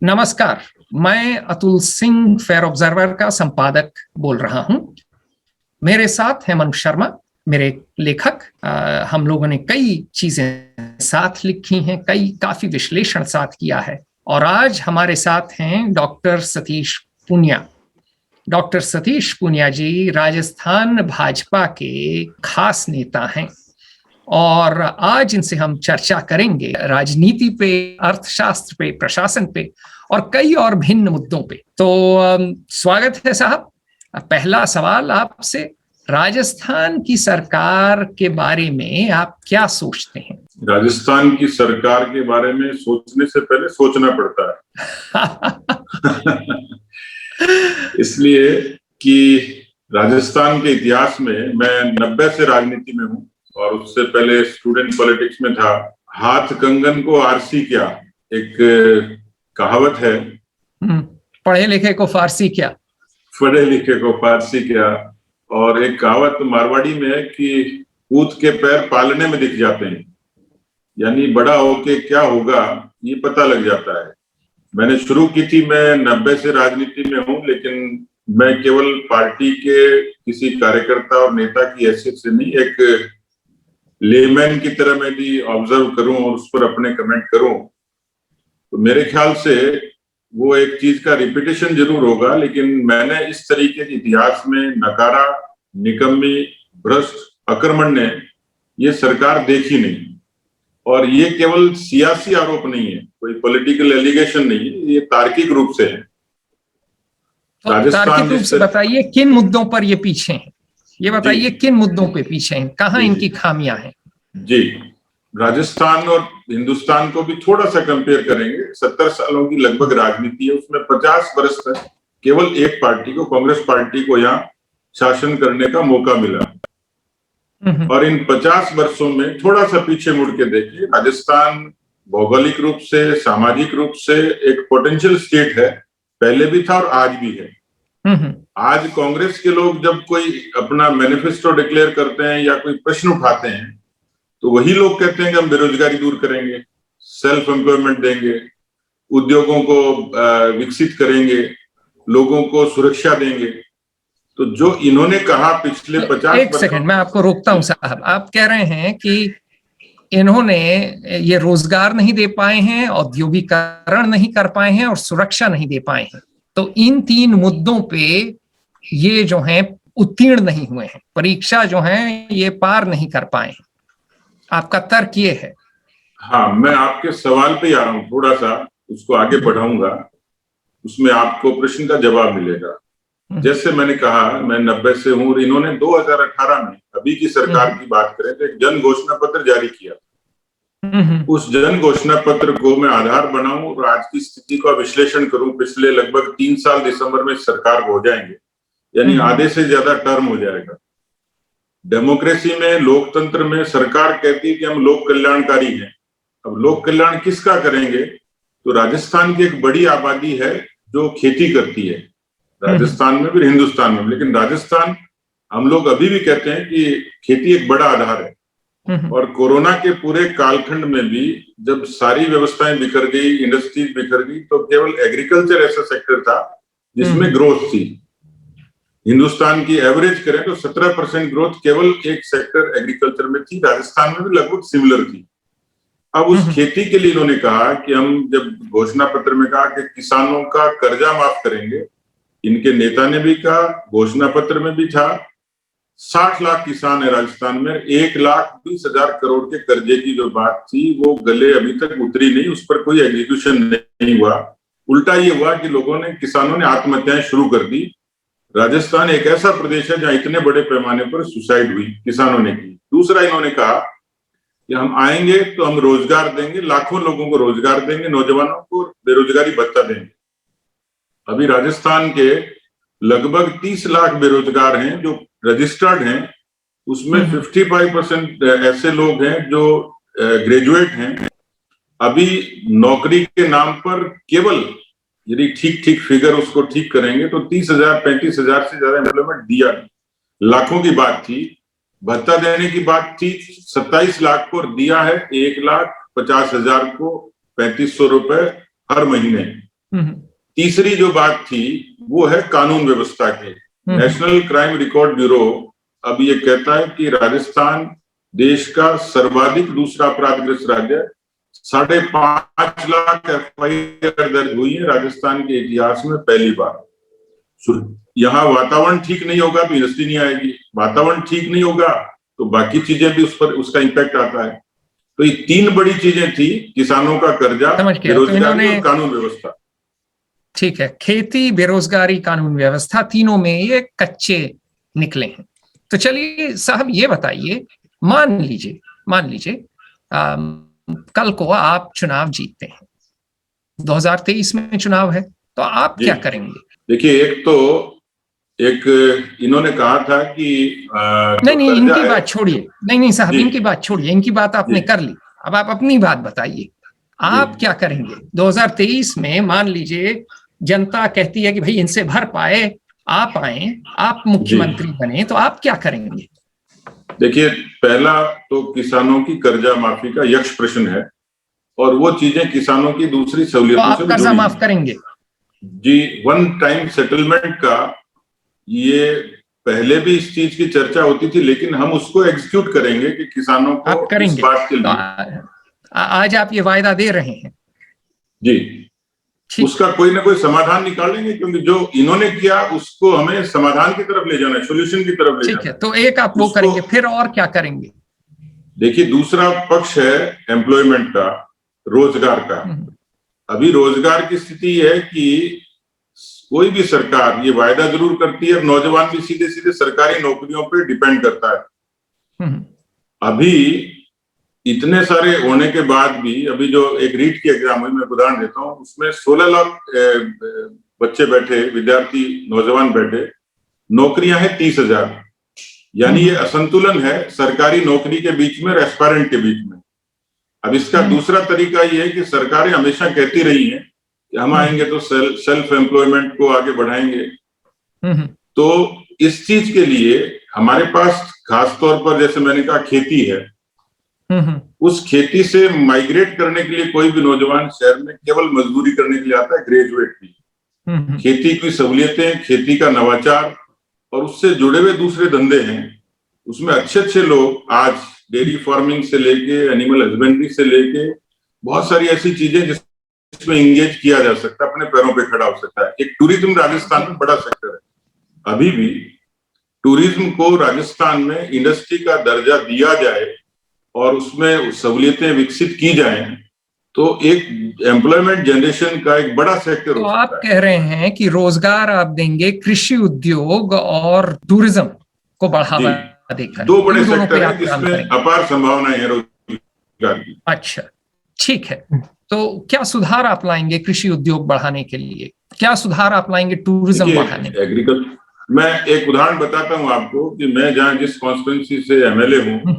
नमस्कार। मैं Atul Singh, fair observer का संपादक बोल रहा हूं। मेरे साथ है मनु शर्मा, मेरे लेखक। हम लोगों ने कई चीजें साथ लिखी हैं, काफी विश्लेषण साथ किया है। और आज हमारे साथ हैं डॉक्टर सतीश पूनिया। डॉक्टर सतीश पूनिया जी राजस्थान भाजपा के खास नेता हैं और आज इनसे हम चर्चा करेंगे राजनीति पे, अर्थशास्त्र पे, प्रशासन पे और कई और भिन्न मुद्दों पे। तो स्वागत है साहब। पहला सवाल आपसे, राजस्थान की सरकार के बारे में आप क्या सोचते हैं? राजस्थान की सरकार के बारे में सोचने से पहले सोचना पड़ता है। इसलिए कि राजस्थान के इतिहास में मैं 90 से राजनीति में हूँ और उससे पहले स्टूडेंट पॉलिटिक्स में था। हाथ कंगन को आरसी क्या, एक कहावत है। पढ़े लिखे को फारसी क्या, पढ़े लिखे को फारसी क्या। और एक कहावत मारवाड़ी में है कि पूत के पैर पालने में दिख जाते हैं, यानी बड़ा होके क्या होगा ये पता लग जाता है। मैंने शुरू की थी, मैं 90 से राजनीति में हूँ, लेकिन मैं केवल पार्टी के किसी कार्यकर्ता और नेता की हैसियत से नहीं, एक लेमैन की तरह मैं भी ऑब्जर्व करूं और उस पर अपने कमेंट करूं। तो मेरे ख्याल से वो एक चीज का रिपीटेशन जरूर होगा, लेकिन मैंने इस तरीके के इतिहास में नकारा, निकम्मी, भ्रष्ट, अकर्मण्य ये सरकार देखी नहीं। और ये केवल सियासी आरोप नहीं है, कोई पॉलिटिकल एलिगेशन नहीं है, ये तार्किक रूप से है। तार्किक रूप से बताइए किन मुद्दों पर ये पीछे हैं, ये बताइए किन मुद्दों पे पीछे हैं, कहाँ इनकी खामियां हैं? जी, राजस्थान और हिंदुस्तान को भी थोड़ा सा कंपेयर करेंगे। 70 सालों की लगभग राजनीति है, उसमें 50 वर्ष तक केवल एक पार्टी को, कांग्रेस पार्टी को यहाँ शासन करने का मौका मिला। और इन 50 वर्षों में थोड़ा सा पीछे मुड़ के देखिए, राजस्थान भौगोलिक रूप से, सामाजिक रूप से एक पोटेंशियल स्टेट है, पहले भी था और आज भी है। आज कांग्रेस के लोग जब कोई अपना मैनिफेस्टो डिक्लेयर करते हैं या कोई प्रश्न उठाते हैं तो वही लोग कहते हैं कि हम बेरोजगारी दूर करेंगे, सेल्फ एम्प्लॉयमेंट देंगे, उद्योगों को विकसित करेंगे, लोगों को सुरक्षा देंगे। तो जो इन्होंने कहा पिछले 50 एक सेकंड मैं आपको रोकता हूं साहब। आप कह रहे हैं कि इन्होंने ये रोजगार नहीं दे पाए हैं, औद्योगिकरण नहीं कर पाए हैं और सुरक्षा नहीं दे पाए हैं। तो इन तीन मुद्दों पे ये जो हैं उत्तीर्ण नहीं हुए हैं, परीक्षा जो है ये पार नहीं कर पाए हैं। आपका तर्क ये है? हाँ, मैं आपके सवाल पे आ रहा हूँ, थोड़ा सा उसको आगे बढ़ाऊंगा, उसमें आपको प्रश्न का जवाब मिलेगा। जैसे मैंने कहा, मैं 90 से हूँ और इन्होंने 2018 में, अभी की सरकार की बात करें तो एक जन घोषणा पत्र जारी किया। उस जन घोषणा पत्र को मैं आधार बनाऊं और आज की स्थिति का विश्लेषण करूं। पिछले लगभग 3 साल दिसंबर में सरकार हो जाएंगे, यानी आधे से ज्यादा टर्म हो जाएगा। डेमोक्रेसी में, लोकतंत्र में सरकार कहती है कि हम लोक कल्याणकारी हैं। अब लोक कल्याण किसका करेंगे? तो राजस्थान की एक बड़ी आबादी है जो खेती करती है, राजस्थान में भी, हिंदुस्तान में भी। लेकिन राजस्थान, हम लोग अभी भी कहते हैं कि खेती एक बड़ा आधार है। और कोरोना के पूरे कालखंड में भी जब सारी व्यवस्थाएं बिखर गई, इंडस्ट्रीज बिखर गई, तो केवल एग्रीकल्चर ऐसा सेक्टर था जिसमें ग्रोथ थी। हिंदुस्तान की एवरेज करें तो 17% ग्रोथ केवल एक सेक्टर एग्रीकल्चर में थी। राजस्थान में भी लगभग सिमिलर थी। अब उस खेती के लिए इन्होंने कहा कि हम, जब घोषणा पत्र में कहा कि किसानों का कर्जा माफ करेंगे, इनके नेता ने भी कहा, घोषणा पत्र में भी था। 60 लाख किसान है राजस्थान में, 1,20,000 करोड़ के कर्जे की जो बात थी वो गले अभी तक उतरी नहीं, उस पर कोई एग्जीक्यूशन नहीं हुआ। उल्टा ये हुआ कि किसानों ने आत्महत्याएं शुरू कर दी। राजस्थान एक ऐसा प्रदेश है जहां इतने बड़े पैमाने पर सुसाइड हुई, किसानों ने की। दूसरा, इन्होंने कहा कि हम आएंगे तो हम रोजगार देंगे, लाखों लोगों को रोजगार देंगे, नौजवानों को बेरोजगारी भत्ता देंगे। अभी राजस्थान के लगभग 30 लाख बेरोजगार हैं जो रजिस्टर्ड हैं। उसमें 55% ऐसे लोग हैं जो ग्रेजुएट हैं। अभी नौकरी के नाम पर केवल, यदि ठीक फिगर उसको ठीक करेंगे तो 30,000 35,000 से ज्यादा एम्प्लॉयमेंट दिया नहीं। लाखों की बात थी, भत्ता देने की बात थी, 27 लाख को दिया है, 1,50,000 को 3,500 रुपए हर महीने। तीसरी जो बात थी वो है कानून व्यवस्था की। नेशनल क्राइम रिकॉर्ड ब्यूरो अब ये कहता है कि राजस्थान देश का सर्वाधिक दूसरा अपराधग्रस्त राज्य। 5.5 लाख FIR दर्ज हुई है राजस्थान के इतिहास में पहली बार। यहाँ वातावरण ठीक नहीं होगा तो इंडस्ट्री नहीं आएगी, वातावरण ठीक नहीं होगा तो बाकी चीजें भी उस पर उसका इम्पैक्ट आता है। तो ये 3 बड़ी चीजें थी, किसानों का कर्जा, बेरोजगारी और कानून व्यवस्था। ठीक है, खेती, बेरोजगारी, कानून व्यवस्था, तीनों में ये कच्चे निकले हैं। तो चलिए साहब ये बताइए, मान लीजिए कल को आप चुनाव जीतते हैं, 2023 में चुनाव है, तो आप क्या करेंगे? देखिए, एक इन्होंने कहा था कि नहीं इनकी बात छोड़िए, नहीं साहब इनकी बात छोड़िए, इनकी बात आपने कर ली, अब आप अपनी बात बताइए, आप क्या करेंगे 2023 में? मान लीजिए जनता कहती है कि भाई इनसे भर पाए, आप आए, आप मुख्यमंत्री बने, तो आप क्या करेंगे? देखिए, पहला तो किसानों की कर्जा माफी का यक्ष प्रश्न है, और वो चीजें किसानों की दूसरी सहूलियतों से आप कर्जा माफ करेंगे? जी, वन टाइम सेटलमेंट का ये पहले भी इस चीज की चर्चा होती थी, लेकिन हम उसको एग्जीक्यूट करेंगे कि किसानों को आप करेंगे? इस बात के लिए आज आप ये वायदा दे रहे हैं? जी, उसका कोई ना कोई समाधान निकालेंगे, क्योंकि जो इन्होंने किया उसको हमें समाधान की तरफ ले जाना है, सोल्यूशन की तरफ ले जाना है। ठीक है, तो एक आप वो करेंगे, फिर और क्या करेंगे? देखिए, दूसरा पक्ष है एम्प्लॉयमेंट का, रोजगार का। अभी रोजगार की स्थिति है कि कोई भी सरकार ये वायदा जरूर करती है, नौजवान भी सीधे सीधे सरकारी नौकरियों पे डिपेंड करता है। अभी इतने सारे होने के बाद भी, अभी जो एक रीट की एग्जाम हुई, मैं उदाहरण देता हूँ, उसमें 16 लाख बच्चे बैठे, विद्यार्थी नौजवान बैठे, नौकरियां हैं 30,000। यानी ये असंतुलन है सरकारी नौकरी के बीच में और एस्पायरेंट के बीच में। अब इसका दूसरा तरीका ये है कि सरकारें हमेशा कहती रही हैं कि हम आएंगे तो सेल्फ एम्प्लॉयमेंट को आगे बढ़ाएंगे। तो इस चीज के लिए हमारे पास खासतौर पर, जैसे मैंने कहा, खेती है। उस खेती से माइग्रेट करने के लिए कोई भी नौजवान शहर में केवल मजदूरी करने के लिए आता है, ग्रेजुएट भी। खेती की सहूलियतें, खेती का नवाचार और उससे जुड़े हुए दूसरे धंधे हैं, उसमें अच्छे लोग आज डेयरी फार्मिंग से लेके एनिमल हस्बेंड्री से लेके बहुत सारी ऐसी चीजें जिसमें इंगेज किया जा सकता है, अपने पैरों पे खड़ा हो सकता है। एक टूरिज्म राजस्थान में बड़ा सेक्टर है। अभी भी टूरिज्म को राजस्थान में इंडस्ट्री का दर्जा दिया जाए और उसमें सहूलियतें विकसित की जाएं, तो एक एम्प्लॉयमेंट जनरेशन का एक बड़ा सेक्टर हो सकता है। आप कह रहे हैं कि रोजगार आप देंगे, कृषि उद्योग और टूरिज्म को बढ़ावा देकर। 2 बड़े सेक्टर हैं जिसमें अपार संभावनाएं हैं रोजगार की। अच्छा, ठीक है, तो क्या सुधार आप लाएंगे कृषि उद्योग बढ़ाने के लिए? क्या सुधार आप लाएंगे टूरिज्म बढ़ाने के लिए? एग्रीकल्चर, मैं एक उदाहरण बताता हूं आपको कि मैं जहां जिस कॉन्स्टिट्यूंसी से MLA हूं,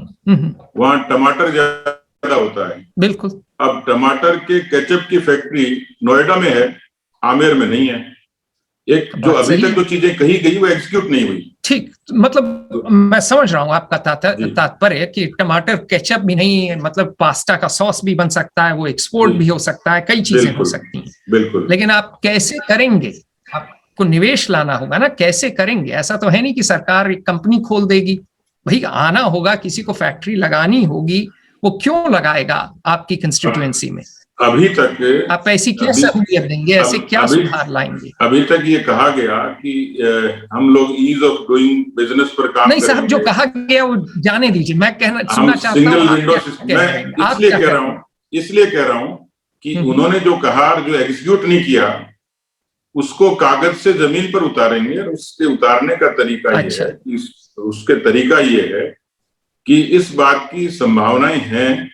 वहां टमाटर ज्यादा होता है। बिल्कुल। अब टमाटर के केचप की फैक्ट्री नोएडा में है, आमेर में नहीं है। एक जो अभी तक जो चीजें कही गई वो एग्जीक्यूट नहीं हुई। ठीक, मतलब मैं समझ रहा हूँ आपका तात्पर्य कि टमाटर केचप भी नहीं, मतलब पास्ता का सॉस भी बन सकता है, वो एक्सपोर्ट भी हो सकता है, कई चीजें हो सकती हैं। बिल्कुल। लेकिन आप कैसे करेंगे? आपको निवेश लाना होगा ना, कैसे करेंगे? ऐसा तो है नहीं कि सरकार एक कंपनी खोल देगी, भाई आना होगा, किसी को फैक्ट्री लगानी होगी। वो क्यों लगाएगा आपकी कंस्टिट्यूएंसी में? अभी तक आप ऐसी क्या सहूलियत देंगे, ऐसे क्या सुधार लाएंगे? अभी तक ये कहा गया कि हम लोग ईज ऑफ डूइंग बिजनेस पर काम नहीं साहब, जो कहा गया वो जाने दीजिए, मैं सुनना चाहता हूं। सिंगल विंडो सिस्टम, मैं इसलिए कह रहा हूं कि उन्होंने जो कहा, जो एग्जीक्यूट नहीं किया, उसको कागज से जमीन पर उतारेंगे। और उसके उतारने का तरीका ये है, उसके तरीका ये है कि इस बात की संभावनाएं हैं,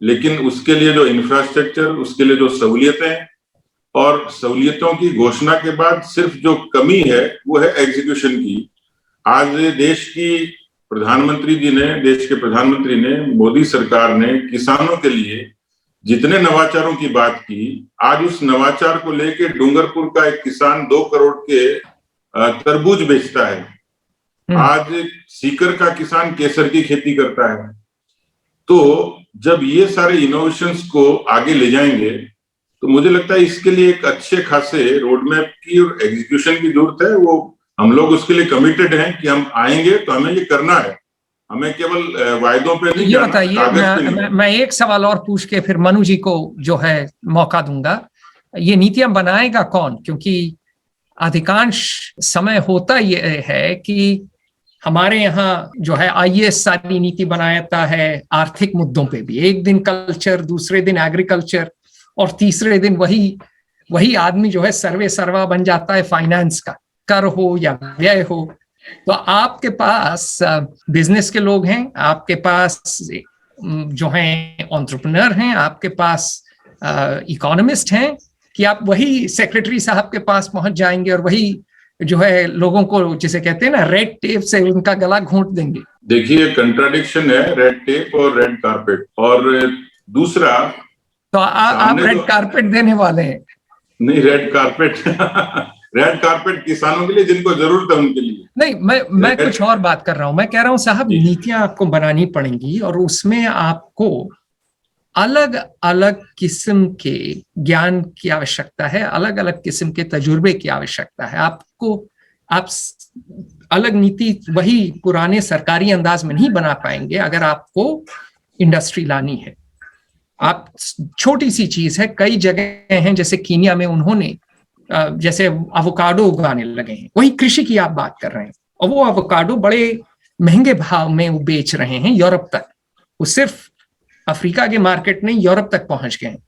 लेकिन उसके लिए जो इंफ्रास्ट्रक्चर, उसके लिए जो सहूलियतें, और सहूलियतों की घोषणा के बाद सिर्फ जो कमी है वो है एग्जीक्यूशन की। आज देश के प्रधानमंत्री ने, मोदी सरकार ने किसानों के लिए जितने नवाचारों की बात की, आज उस नवाचार को लेके डूंगरपुर का एक किसान 2 करोड़ के तरबूज बेचता है। आज सीकर का किसान केसर की खेती करता है। तो जब ये सारे इनोवेशंस को आगे ले जाएंगे तो मुझे लगता है इसके लिए एक अच्छे खासे रोड मैप की और एग्जीक्यूशन की जरूरत है। वो हम लोग उसके लिए कमिटेड हैं कि हम आएंगे तो हमें ये करना है, हमें केवल वायदों पे नहीं ये जाना, बताइए, कागज पे नहीं। मैं एक सवाल और पूछ के फिर मनु जी को जो है मौका दूंगा। ये नीतियां बनाएगा कौन? क्योंकि अधिकांश समय होता ये है कि हमारे यहाँ जो है आईएएस सारी नीति बनाता है आर्थिक मुद्दों पे भी, एक दिन कल्चर, दूसरे दिन एग्रीकल्चर, और तीसरे दिन वही आदमी जो है सर्वे सर्वा बन जाता है फाइनेंस का, कर हो या व्यय हो। तो आपके पास बिजनेस के लोग हैं, आपके पास जो हैं एंटरप्रेन्योर हैं, आपके पास इकोनॉमिस्ट हैं, कि आप वही सेक्रेटरी साहब के पास पहुंच जाएंगे और वही जो है लोगों को, जिसे कहते हैं ना, रेड टेप से उनका गला घोंट देंगे? देखिए, कंट्राडिक्शन है रेड टेप और रेड कारपेट। और दूसरा, तो आप रेड कारपेट देने वाले हैं? नहीं, रेड कारपेट रेड कारपेट किसानों के लिए, जिनको जरूरत है उनके लिए। नहीं, मैं कुछ और बात कर रहा हूं। मैं कह रहा हूं साहब, नीतियां आपको बनानी पड़ेंगी और उसमें आपको अलग अलग किस्म के ज्ञान की आवश्यकता है, अलग अलग किस्म के तजुर्बे की आवश्यकता है। आप अलग नीति वही पुराने सरकारी अंदाज में नहीं बना पाएंगे अगर आपको इंडस्ट्री लानी है। आप छोटी सी चीज है, कई जगह हैं जैसे कीनिया में उन्होंने जैसे एवोकाडो उगाने लगे हैं, वही कृषि की आप बात कर रहे हैं, और वो एवोकाडो बड़े महंगे भाव में वो बेच रहे हैं यूरोप तक। वो सिर्फ अफ्रीका के मार्केट नहीं, यूरोप तक पहुंच गए हैं।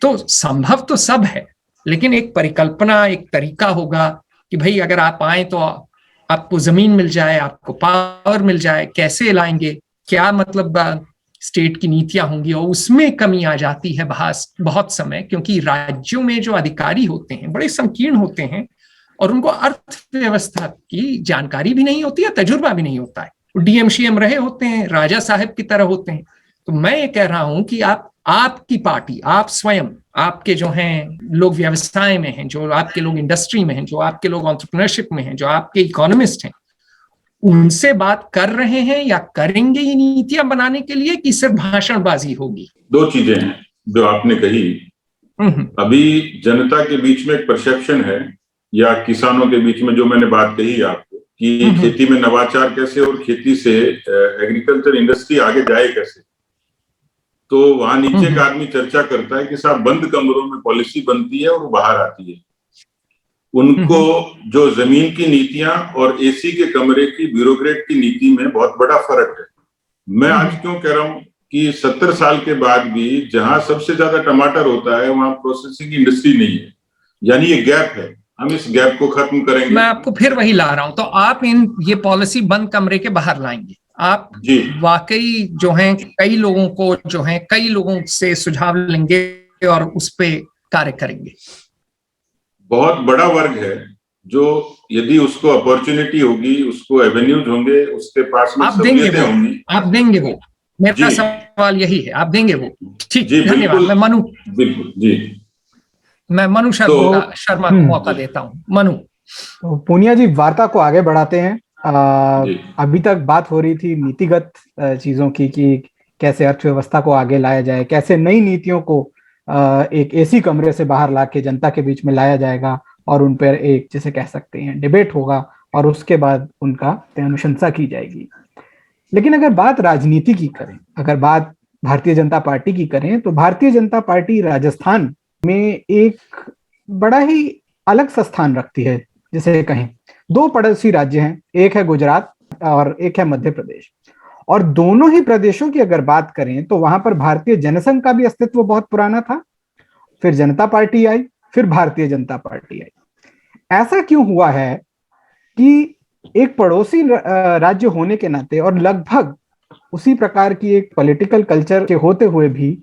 तो संभव तो सब है, लेकिन एक परिकल्पना, एक तरीका होगा कि भाई अगर आप आए तो आपको जमीन मिल जाए, आपको पावर मिल जाए, कैसे लाएंगे, क्या मतलब स्टेट की नीतियां होंगी। और उसमें कमी आ जाती है बहुत समय, क्योंकि राज्यों में जो अधिकारी होते हैं बड़े संकीर्ण होते हैं और उनको अर्थव्यवस्था की जानकारी भी नहीं होती है, तजुर्बा भी नहीं होता है। डीएम-शीएम रहे होते हैं, राजा साहब की तरह होते हैं। तो मैं ये कह रहा हूं कि आपकी पार्टी, आप स्वयं, आपके जो हैं लोग व्यवसाय में हैं, जो आपके लोग इंडस्ट्री में हैं, जो आपके लोग एंटरप्रेन्योरशिप में हैं, जो आपके इकोनॉमिस्ट हैं, उनसे बात कर रहे हैं या करेंगे ये नीतियां बनाने के लिए, कि सिर्फ भाषणबाजी होगी? दो चीजें हैं जो आपने कही। अभी जनता के बीच में एक परसेप्शन है, या किसानों के बीच में, जो मैंने बात कही आपको, कि खेती में नवाचार कैसे और खेती से एग्रीकल्चर इंडस्ट्री आगे जाए कैसे। तो वहां नीचे का आदमी चर्चा करता है कि साहब बंद कमरों में पॉलिसी बनती है और वो बाहर आती है। उनको जो जमीन की नीतियां और एसी के कमरे की ब्यूरोक्रेट की नीति में बहुत बड़ा फर्क है। मैं आज क्यों कह रहा हूं कि 70 साल के बाद भी जहां सबसे ज्यादा टमाटर होता है वहां प्रोसेसिंग इंडस्ट्री नहीं है, यानी ये गैप है। हम इस गैप को खत्म करेंगे। मैं आपको फिर वही ला रहा हूं, तो आप ये पॉलिसी बंद कमरे के बाहर लाएंगे? आप वाकई जो हैं कई लोगों से सुझाव लेंगे और उस पे कार्य करेंगे? बहुत बड़ा वर्ग है जो, यदि उसको अपॉर्चुनिटी होगी, उसको एवेन्यूज होंगे, उसके पास में सहूलियतें होंगी, आप देंगे वो? मेरा सवाल यही है, आप देंगे वो? ठीक, धन्यवाद। मैं मनु, बिल्कुल जी, मैं मनु शर्मा को मौका देता हूँ। मनु। तो पूनिया जी, वार्ता को आगे बढ़ाते हैं। अभी तक बात हो रही थी नीतिगत चीजों की, कि कैसे अर्थव्यवस्था को आगे लाया जाए, कैसे नई नीतियों को एक एसी कमरे से बाहर लाके जनता के बीच में लाया जाएगा और उन पर एक, जैसे कह सकते हैं, डिबेट होगा और उसके बाद उनका अनुशंसा की जाएगी। लेकिन अगर बात राजनीति की करें, अगर बात भारतीय जनता पार्टी की करें, तो भारतीय जनता पार्टी राजस्थान में एक बड़ा ही अलग सा स्थान रखती है। जैसे कहें, दो पड़ोसी राज्य हैं, एक है गुजरात और एक है मध्य प्रदेश, और दोनों ही प्रदेशों की अगर बात करें तो वहां पर भारतीय जनसंघ का भी अस्तित्व बहुत पुराना था, फिर जनता पार्टी आई, फिर भारतीय जनता पार्टी आई। ऐसा क्यों हुआ है कि एक पड़ोसी राज्य होने के नाते और लगभग उसी प्रकार की एक पॉलिटिकल कल्चर के होते हुए भी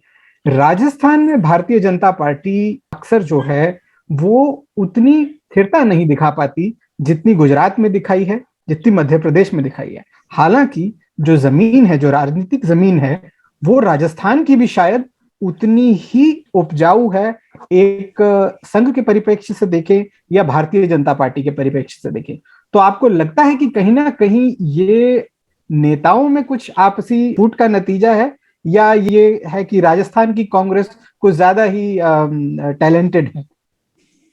राजस्थान में भारतीय जनता पार्टी अक्सर जो है वो उतनी स्थिरता नहीं दिखा पाती जितनी गुजरात में दिखाई है, जितनी मध्य प्रदेश में दिखाई है। हालांकि जो जमीन है, जो राजनीतिक जमीन है, वो राजस्थान की भी शायद उतनी ही उपजाऊ है, एक संघ के परिप्रेक्ष्य से देखें या भारतीय जनता पार्टी के परिप्रेक्ष्य से देखें। तो आपको लगता है कि कहीं ना कहीं ये नेताओं में कुछ आपसी फूट का नतीजा है, या ये है कि राजस्थान की कांग्रेस कुछ ज्यादा ही टैलेंटेड है?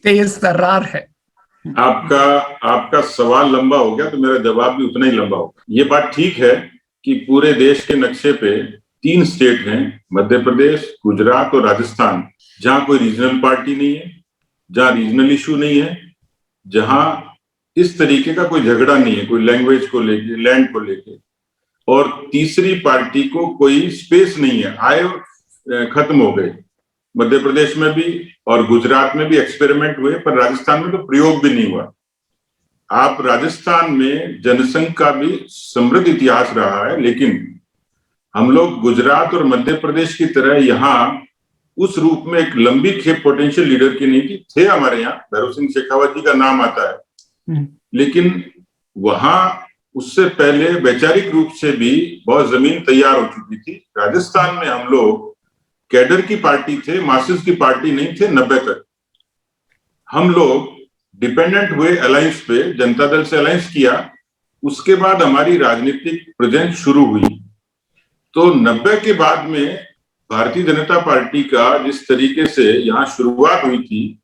तेज तर्रार है। आपका सवाल लंबा हो गया तो मेरा जवाब भी उतना ही लंबा होगा। ये बात ठीक है कि पूरे देश के नक्शे पे 3 स्टेट हैं, मध्य प्रदेश, गुजरात और राजस्थान, जहां कोई रीजनल पार्टी नहीं है, जहां रीजनल इशू नहीं है, जहां इस तरीके का कोई झगड़ा नहीं है, कोई लैंग्वेज को लेके, लैंड को लेके, और तीसरी पार्टी को कोई स्पेस नहीं है। आए और खत्म हो गए। मध्य प्रदेश में भी और गुजरात में भी एक्सपेरिमेंट हुए, पर राजस्थान में तो प्रयोग भी नहीं हुआ। आप राजस्थान में जनसंघ का भी समृद्ध इतिहास रहा है, लेकिन हम लोग गुजरात और मध्य प्रदेश की तरह यहाँ उस रूप में एक लंबी खेप पोटेंशियल लीडर की नहीं थी। थे हमारे यहाँ, भैरव सिंह शेखावत जी का नाम आता है, लेकिन वहां उससे पहले वैचारिक रूप से भी बहुत जमीन तैयार हो चुकी थी। राजस्थान में हम लोग कैडर की पार्टी थे, मासेस की पार्टी नहीं थे। 90 तक हम लोग डिपेंडेंट हुए अलायंस पे, जनता दल से अलायंस किया, उसके बाद हमारी राजनीतिक प्रेजेंस शुरू हुई। तो 90 के बाद में भारतीय जनता पार्टी का जिस तरीके से यहाँ शुरुआत हुई थी,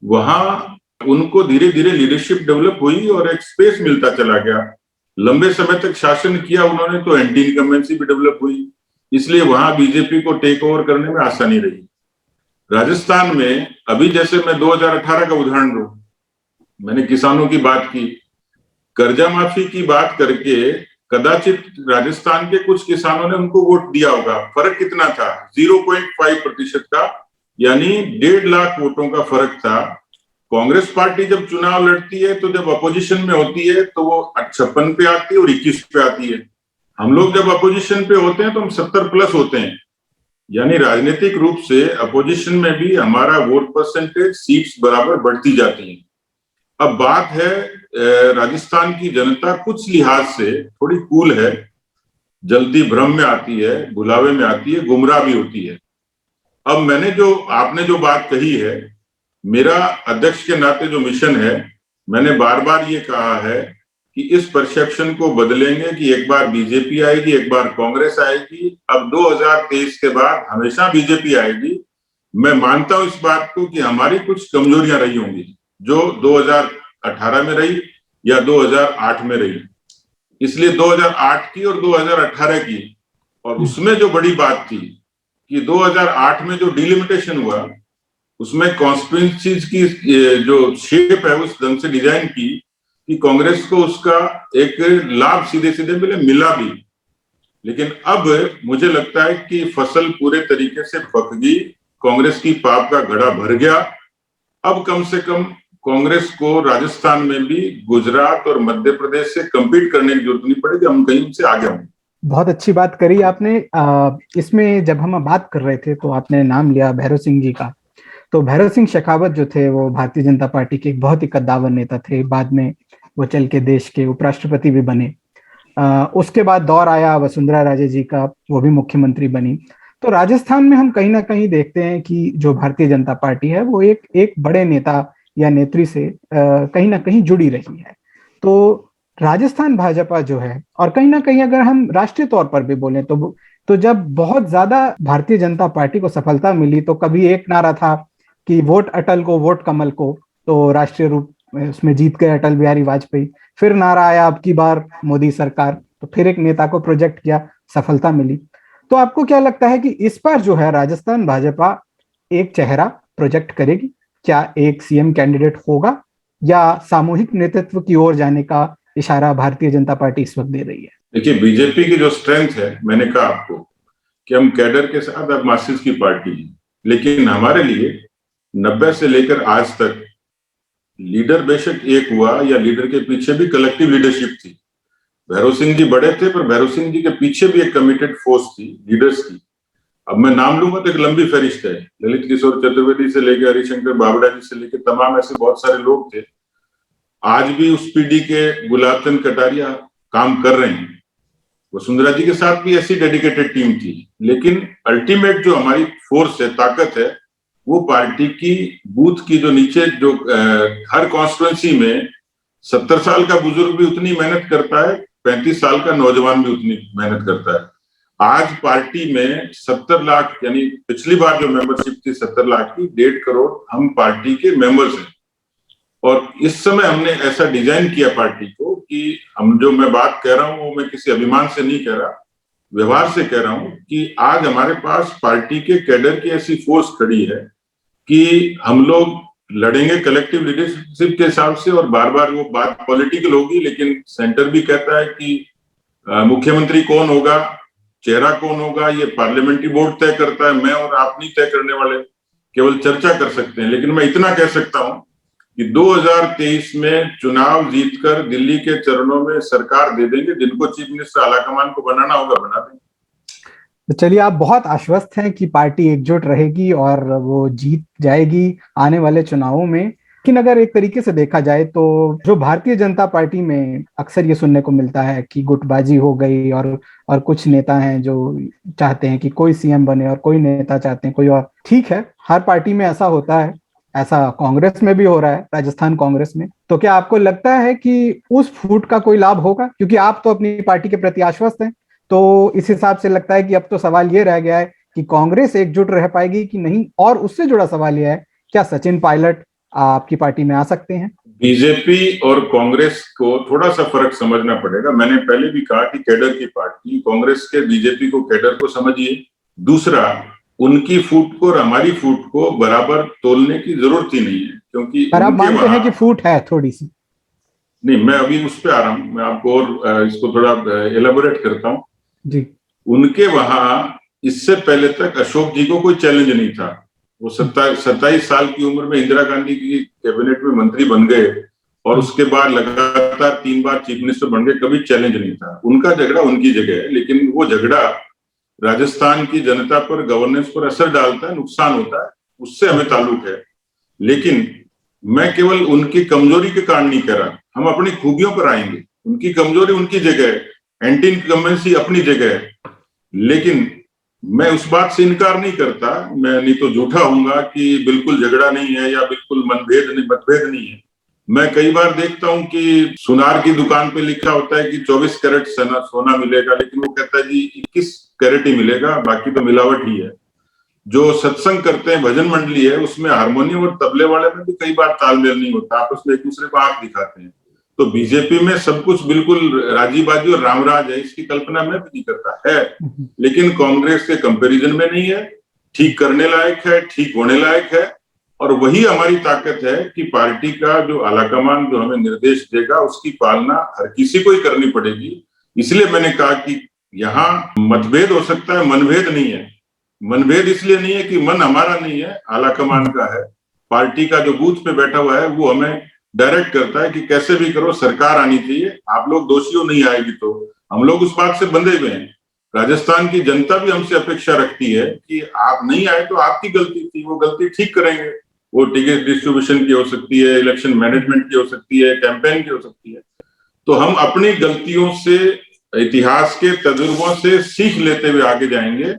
वहां उनको धीरे धीरे लीडरशिप डेवलप हुई और एक स्पेस मिलता चला गया। लंबे समय तक शासन किया उन्होंने, तो एंटी इनकम्बेंसी भी डेवलप हुई, इसलिए वहां बीजेपी को टेक ओवर करने में आसानी रही। राजस्थान में अभी जैसे मैं 2018 का उदाहरण दूं, मैंने किसानों की बात की, कर्जा माफी की बात करके कदाचित राजस्थान के कुछ किसानों ने उनको वोट दिया होगा। फर्क कितना था? 0.5% का, यानी 1.5 लाख वोटों का फर्क था। कांग्रेस पार्टी जब चुनाव लड़ती है तो जब अपोजिशन में होती है तो वो 56 पे आती है और 21 पे आती है। हम लोग जब अपोजिशन पे होते हैं तो हम 70 प्लस होते हैं, यानी राजनीतिक रूप से अपोजिशन में भी हमारा वोट परसेंटेज, सीट्स बराबर बढ़ती जाती है। अब बात है, राजस्थान की जनता कुछ लिहाज से थोड़ी कूल है, जल्दी भ्रम में आती है, भुलावे में आती है, गुमराह भी होती है। अब आपने जो बात कही है, मेरा अध्यक्ष के नाते जो मिशन है, मैंने बार बार ये कहा है कि इस परसेप्शन को बदलेंगे कि एक बार बीजेपी आएगी, एक बार कांग्रेस आएगी, अब 2023 के बाद हमेशा बीजेपी आएगी। मैं मानता हूं इस बात को कि हमारी कुछ कमजोरियां रही होंगी जो 2018 में रही या 2008 में रही, इसलिए 2008 की और 2018 की, और उसमें जो बड़ी बात थी कि 2008 में जो डिलिमिटेशन हुआ, उसमें कॉन्स्टिट्यूएंसीज की जो शेप है उस ढंग से डिजाइन की कि कांग्रेस को उसका एक लाभ सीधे सीधे मिला भी। लेकिन अब मुझे लगता है कि फसल पूरे तरीके से पक गई, कांग्रेस की पाप का घड़ा भर गया। अब कम से कम कांग्रेस को राजस्थान में भी गुजरात और मध्य प्रदेश से कम्पीट करने की जरूरत नहीं पड़ेगी, हम कहीं से आगे होंगे। बहुत अच्छी बात करी आपने। इसमें जब हम बात कर रहे थे तो आपने नाम लिया भैरव सिंह जी का। तो भैरव सिंह शेखावत जो थे वो भारतीय जनता पार्टी के एक बहुत ही कद्दावर नेता थे। बाद में वो चल के देश के उपराष्ट्रपति भी बने। उसके बाद दौर आया वसुंधरा राजे जी का, वो भी मुख्यमंत्री बनी। तो राजस्थान में हम कहीं ना कहीं देखते हैं कि जो भारतीय जनता पार्टी है वो एक बड़े नेता या नेत्री से कहीं ना कहीं जुड़ी रही है। तो राजस्थान भाजपा जो है, और कहीं ना कहीं अगर हम राष्ट्रीय तौर पर भी बोलें तो जब बहुत ज्यादा भारतीय जनता पार्टी को सफलता मिली तो कभी एक नारा था कि वोट अटल को, वोट कमल को, तो राष्ट्रीय रूप उसमें जीत गए अटल बिहारी वाजपेयी। फिर नारा आया अब की बार मोदी सरकार, तो फिर एक नेता को प्रोजेक्ट किया, सफलता मिली। तो आपको क्या लगता है कि इस बार जो है राजस्थान भाजपा एक चेहरा प्रोजेक्ट करेगी? क्या एक सीएम कैंडिडेट होगा, या सामूहिक नेतृत्व की ओर जाने का इशारा भारतीय जनता पार्टी इस वक्त दे रही है? देखिए, बीजेपी की जो स्ट्रेंथ है, मैंने कहा आपको कि हम कैडर के साथ अब मासेस की पार्टी है, लेकिन हमारे लिए 90 से लेकर आज तक लीडर बेशक एक हुआ, या लीडर के पीछे भी कलेक्टिव लीडरशिप थी। भैरव सिंह जी बड़े थे, पर भैरव सिंह जी के पीछे भी एक कमिटेड फोर्स थी, लीडर्स की। अब मैं नाम लूंगा तो एक लंबी फहरिस्त है, ललित किशोर चतुर्वेदी से लेकर हरिशंकर बाबड़ा जी से लेकर तमाम ऐसे बहुत सारे लोग थे। आज भी उस पीढ़ी के गुलाब चंद कटारिया काम कर रहे हैं। वसुंधरा जी के साथ भी ऐसी डेडिकेटेड टीम थी, लेकिन अल्टीमेट जो हमारी फोर्स है, ताकत है, वो पार्टी की बूथ की जो नीचे जो हर कॉन्स्टिट्यूएंसी में 70 साल का बुजुर्ग भी उतनी मेहनत करता है, 35 साल का नौजवान भी उतनी मेहनत करता है। आज पार्टी में 70 लाख, यानी पिछली बार जो मेंबरशिप थी 70 लाख की, 1.5 करोड़ हम पार्टी के मेंबर्स हैं। और इस समय हमने ऐसा डिजाइन किया पार्टी को कि हम, जो मैं बात कह रहा हूं वो मैं किसी अभिमान से नहीं कह रहा, व्यवहार से कह रहा हूं कि आज हमारे पास पार्टी के कैडर की ऐसी फोर्स खड़ी है कि हम लोग लड़ेंगे कलेक्टिव लीडरशिप के हिसाब से। और बार बार वो बात पॉलिटिकल होगी, लेकिन सेंटर भी कहता है कि मुख्यमंत्री कौन होगा, चेहरा कौन होगा, ये पार्लियामेंट्री बोर्ड तय करता है, मैं और आप नहीं तय करने वाले, केवल चर्चा कर सकते हैं। लेकिन मैं इतना कह सकता हूं कि 2023 में चुनाव जीतकर दिल्ली के चरणों में सरकार दे देंगे। जिनको चीफ मिनिस्टर आलाकमान को बनाना होगा बना देंगे। तो चलिए, आप बहुत आश्वस्त हैं कि पार्टी एकजुट रहेगी और वो जीत जाएगी आने वाले चुनावों में। लेकिन अगर एक तरीके से देखा जाए तो जो भारतीय जनता पार्टी में अक्सर ये सुनने को मिलता है कि गुटबाजी हो गई, और कुछ नेता हैं जो चाहते हैं कि कोई सीएम बने और कोई नेता चाहते हैं कोई और। ठीक है, हर पार्टी में ऐसा होता है, ऐसा कांग्रेस में भी हो रहा है, राजस्थान कांग्रेस में। तो क्या आपको लगता है कि उस फूट का कोई लाभ होगा? क्योंकि आप तो अपनी पार्टी के प्रति आश्वस्त हैं, तो इस हिसाब से लगता है कि अब तो सवाल ये रह गया है कि कांग्रेस एकजुट रह पाएगी कि नहीं। और उससे जुड़ा सवाल यह है, क्या सचिन पायलट आपकी पार्टी में आ सकते हैं? बीजेपी और कांग्रेस को थोड़ा सा फर्क समझना पड़ेगा। मैंने पहले भी कहा कि कैडर की पार्टी, कांग्रेस के बीजेपी को कैडर को समझिए। दूसरा, उनकी फूट को और हमारी फूट को बराबर तोलने की जरूरत ही नहीं है, क्योंकि पर आप मानते हैं कि फूट है थोड़ी सी? नहीं, मैं अभी उस पर आ रहा हूं, मैं आपको और इसको थोड़ा एलाबोरेट करता हूं जी। उनके वहां इससे पहले तक अशोक जी को कोई चैलेंज नहीं था। वो 27 साल की उम्र में इंदिरा गांधी की कैबिनेट में मंत्री बन गए और उसके बाद लगातार 3 बार चीफ मिनिस्टर बन गए, कभी चैलेंज नहीं था। उनका झगड़ा उनकी जगह है, लेकिन वो झगड़ा राजस्थान की जनता पर, गवर्नेंस पर असर डालता है, नुकसान होता है, उससे हमें ताल्लुक है। लेकिन मैं केवल उनकी कमजोरी के कारण नहीं कह रहा, हम अपनी खूबियों पर आएंगे। उनकी कमजोरी उनकी जगह है, एंटी इनकम्बेंसी अपनी जगह है। लेकिन मैं उस बात से इनकार नहीं करता, मैं नहीं तो झूठा होऊंगा कि बिल्कुल झगड़ा नहीं है या बिल्कुल मतभेद नहीं है। मैं कई बार देखता हूं कि सुनार की दुकान पे लिखा होता है कि 24 कैरेट सोना मिलेगा, लेकिन वो कहता है जी 21 कैरेट ही मिलेगा, बाकी तो मिलावट ही है। जो सत्संग करते हैं, भजन मंडली है, उसमें हारमोनियम और तबले वाले में भी कई बार तालमेल नहीं होता, आपस में एक दूसरे को आंख दिखाते हैं। तो बीजेपी में सब कुछ बिल्कुल राजी बाजी और रामराज है, इसकी कल्पना मैं भी नहीं करता है। लेकिन कांग्रेस के कंपैरिजन में नहीं है, ठीक करने लायक है, ठीक होने लायक है। और वही हमारी ताकत है कि पार्टी का जो आलाकमान जो हमें निर्देश देगा उसकी पालना हर किसी को ही करनी पड़ेगी। इसलिए मैंने कहा कि यहाँ मतभेद हो सकता है, मनभेद नहीं है। मनभेद इसलिए नहीं है कि मन हमारा नहीं है, आलाकमान का है। पार्टी का जो बूथ पे बैठा हुआ है वो हमें डायरेक्ट करता है कि कैसे भी करो सरकार आनी चाहिए, आप लोग दोषियों नहीं आएगी। तो हम लोग उस बात से बंधे हुए हैं। राजस्थान की जनता भी हमसे अपेक्षा रखती है कि आप नहीं आए तो आपकी गलती थी, वो गलती ठीक करेंगे। वो टिकट डिस्ट्रीब्यूशन की हो सकती है, इलेक्शन मैनेजमेंट की हो सकती है, कैंपेन की हो सकती है। तो हम अपनी गलतियों से, इतिहास के तजुर्बों से सीख लेते हुए आगे जाएंगे।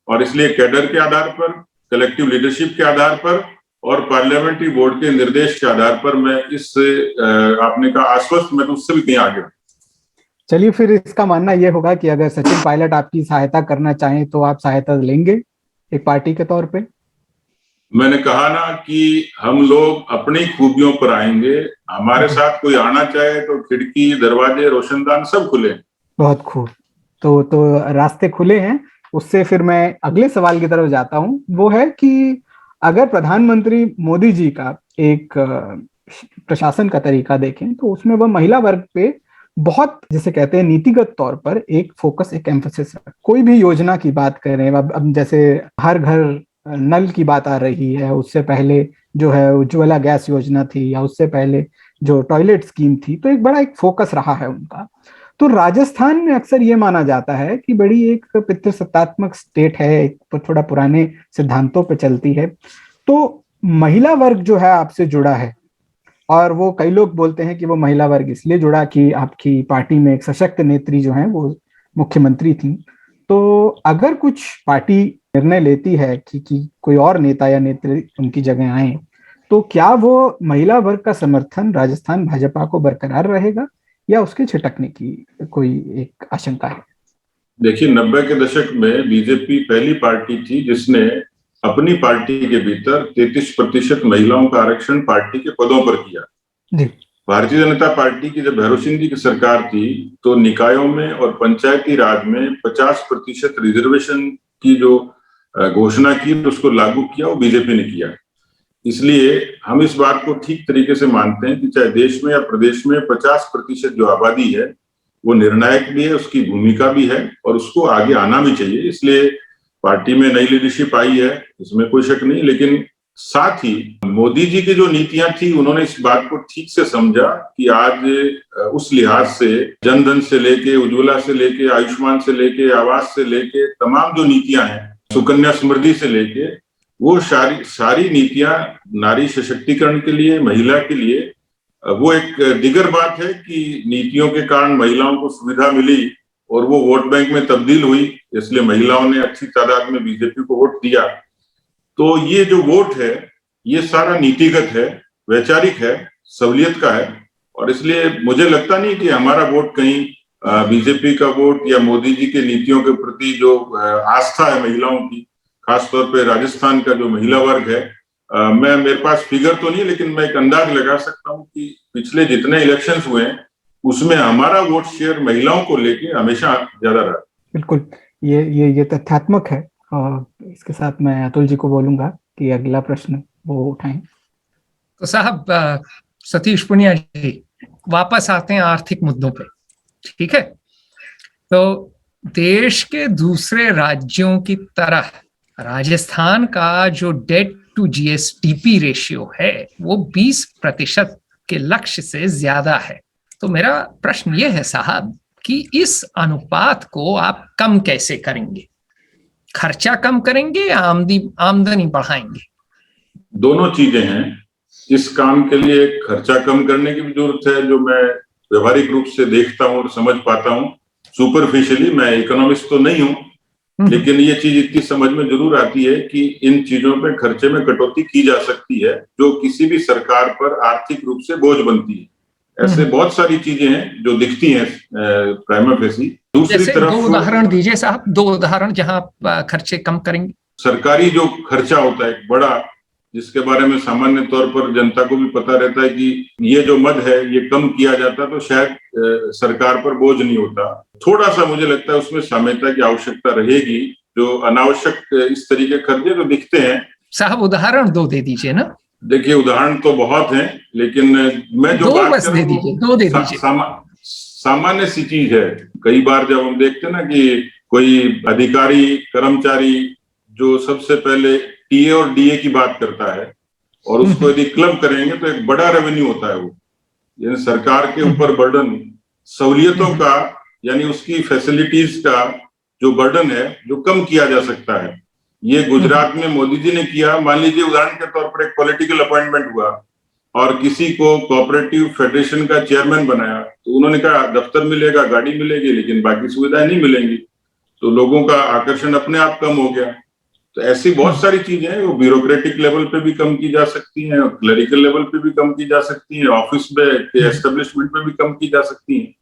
और इसलिए कैडर के आधार पर, कलेक्टिव लीडरशिप के आधार पर और पार्लियामेंट्री बोर्ड के निर्देश के आधार पर मैं आपने कहा आश्वस्त, मैं तो उससे भी कहीं आगे। चलिए, फिर इसका मानना यह होगा कि अगर सचिन पायलट आपकी सहायता करना चाहें तो आप सहायता लेंगे एक पार्टी के तौर पे? मैंने कहा ना कि हम लोग अपनी खूबियों पर आएंगे। हमारे साथ कोई आना चाहे तो खिड़की, दरवाजे, रोशनदान सब खुले। बहुत खूब। तो रास्ते खुले हैं। उससे फिर मैं अगले सवाल की तरफ जाता हूं। वो है कि अगर प्रधानमंत्री मोदी जी का एक प्रशासन का तरीका देखें तो उसमें वह महिला वर्ग पे बहुत, जिसे कहते हैं नीतिगत तौर पर एक फोकस, एक एम्फोसिस है। कोई भी योजना की बात करें, अब जैसे हर घर नल की बात आ रही है, उससे पहले जो है उज्ज्वला गैस योजना थी, या उससे पहले जो टॉयलेट स्कीम थी, तो एक बड़ा एक फोकस रहा है उनका। तो राजस्थान में अक्सर ये माना जाता है कि बड़ी एक पितृसत्तात्मक स्टेट है, एक थोड़ा पुराने सिद्धांतों पे चलती है। तो महिला वर्ग जो है आपसे जुड़ा है, और वो कई लोग बोलते हैं कि वो महिला वर्ग इसलिए जुड़ा कि आपकी पार्टी में एक सशक्त नेत्री जो है वो मुख्यमंत्री थी। तो अगर कुछ पार्टी निर्णय लेती है कि कोई और नेता या नेत्री उनकी जगह आए, तो क्या वो महिला वर्ग का समर्थन राजस्थान भाजपा को बरकरार रहेगा या उसके छिटकने की कोई एक आशंका है? देखिए, 90 के दशक में बीजेपी पहली पार्टी थी जिसने अपनी पार्टी के भीतर 33% महिलाओं का आरक्षण पार्टी के पदों पर किया। भारतीय जनता पार्टी की जब भैरों सिंह जी की सरकार थी तो निकायों में और पंचायती राज में 50% रिजर्वेशन की जो घोषणा की तो उसको लागू किया, वो बीजेपी ने किया। इसलिए हम इस बात को ठीक तरीके से मानते हैं कि चाहे देश में या प्रदेश में 50% जो आबादी है वो निर्णायक भी है, उसकी भूमिका भी है और उसको आगे आना भी चाहिए। इसलिए पार्टी में नई लीडरशिप आई है, इसमें कोई शक नहीं, लेकिन साथ ही मोदी जी की जो नीतियां थी उन्होंने इस बात को ठीक से समझा कि आज उस लिहाज से जनधन से लेके, उज्ज्वला से लेके, आयुष्मान से लेके, आवास से लेके, तमाम जो नीतियां हैं, सुकन्या समृद्धि से लेके, वो सारी नीतियां नारी सशक्तिकरण के लिए, महिला के लिए। वो एक दिगर बात है कि नीतियों के कारण महिलाओं को सुविधा मिली और वो वोट बैंक में तब्दील हुई, इसलिए महिलाओं ने अच्छी तादाद में बीजेपी को वोट दिया। तो ये जो वोट है ये सारा नीतिगत है, वैचारिक है, सहूलियत का है और इसलिए मुझे लगता नहीं कि हमारा वोट कहीं बीजेपी का वोट या मोदी जी के नीतियों के प्रति जो आस्था है महिलाओं की, खासतौर पे राजस्थान का जो महिला वर्ग है, मेरे पास फिगर तो नहीं लेकिन मैं एक अंदाज लगा सकता हूँ कि पिछले जितने इलेक्शंस हुए हैं उसमें हमारा वोट शेयर महिलाओं को लेके हमेशा ज्यादा रहा। बिल्कुल, ये तथ्यात्मक है और इसके साथ मैं अतुल जी को बोलूंगा कि अगला प्रश्न वो उठाएं। तो साहब सतीश पुनिया जी, वापस आते हैं आर्थिक मुद्दों पे, ठीक है? तो देश के दूसरे राज्यों की तरह राजस्थान का जो डेट टू जीएसडीपी रेशियो है वो 20% के लक्ष्य से ज्यादा है। तो मेरा प्रश्न ये है साहब कि इस अनुपात को आप कम कैसे करेंगे? खर्चा कम करेंगे या आमदनी बढ़ाएंगे? दोनों चीजें हैं। इस काम के लिए खर्चा कम करने की भी जरूरत है, जो मैं व्यवहारिक रूप से देखता हूँ और समझ पाता हूँ। सुपरफिशियली, मैं इकोनॉमिस्ट तो नहीं हूँ, लेकिन ये चीज इतनी समझ में जरूर आती है कि इन चीजों पे खर्चे में कटौती की जा सकती है जो किसी भी सरकार पर आर्थिक रूप से बोझ बनती है। ऐसे बहुत सारी चीजें हैं जो दिखती हैं प्राइमा फेसी। दूसरी तरफ 2 उदाहरण दीजिए साहब, 2 उदाहरण जहां खर्चे कम करेंगे। सरकारी जो खर्चा होता है बड़ा, जिसके बारे में सामान्य तौर पर जनता को भी पता रहता है कि ये जो मद है ये कम किया जाता तो शायद सरकार पर बोझ नहीं होता। थोड़ा सा मुझे लगता है उसमें साम्यता की आवश्यकता रहेगी। जो अनावश्यक इस तरीके खर्चे तो दिखते हैं। साहब उदाहरण 2 दे दीजिए ना। देखिए, उदाहरण तो बहुत हैं, लेकिन मैं जो बात कर रहा हूँ सामान्य सी चीज है। कई बार जब हम देखते हैं ना कि कोई अधिकारी कर्मचारी जो सबसे पहले टीए और डीए की बात करता है और उसको यदि क्लब करेंगे तो एक बड़ा रेवेन्यू होता है वो, यानी सरकार के ऊपर बर्डन सहूलियतों का, यानी उसकी फैसिलिटीज का जो बर्डन है जो कम किया जा सकता है। ये गुजरात में मोदी जी ने किया। मान लीजिए उदाहरण के तौर पर एक पॉलिटिकल अपॉइंटमेंट हुआ और किसी को कोऑपरेटिव फेडरेशन का चेयरमैन बनाया, तो उन्होंने कहा दफ्तर मिलेगा, गाड़ी मिलेगी, लेकिन बाकी सुविधाएं नहीं मिलेंगी। तो लोगों का आकर्षण अपने आप कम हो गया। तो ऐसी बहुत सारी चीजें हैं, वो ब्यूरोक्रेटिक लेवल पे भी कम की जा सकती हैं, क्लरिकल लेवल पे भी कम की जा सकती हैं, ऑफिस में एस्टेब्लिशमेंट में भी कम की जा सकती हैं।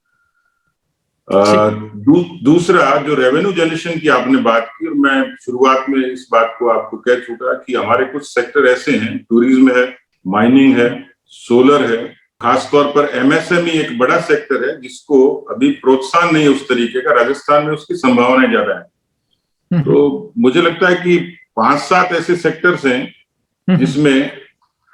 दूसरा, जो रेवेन्यू जनरेशन की आपने बात की, और मैं शुरुआत में इस बात को आपको कह चुका कि हमारे कुछ सेक्टर ऐसे हैं, टूरिज्म है, माइनिंग है, सोलर है, खासतौर पर एमएसएमई एक बड़ा सेक्टर है जिसको अभी प्रोत्साहन नहीं उस तरीके का, राजस्थान में उसकी संभावनाएं ज्यादा है। तो मुझे लगता है कि 5-7 ऐसे सेक्टर्स हैं जिसमें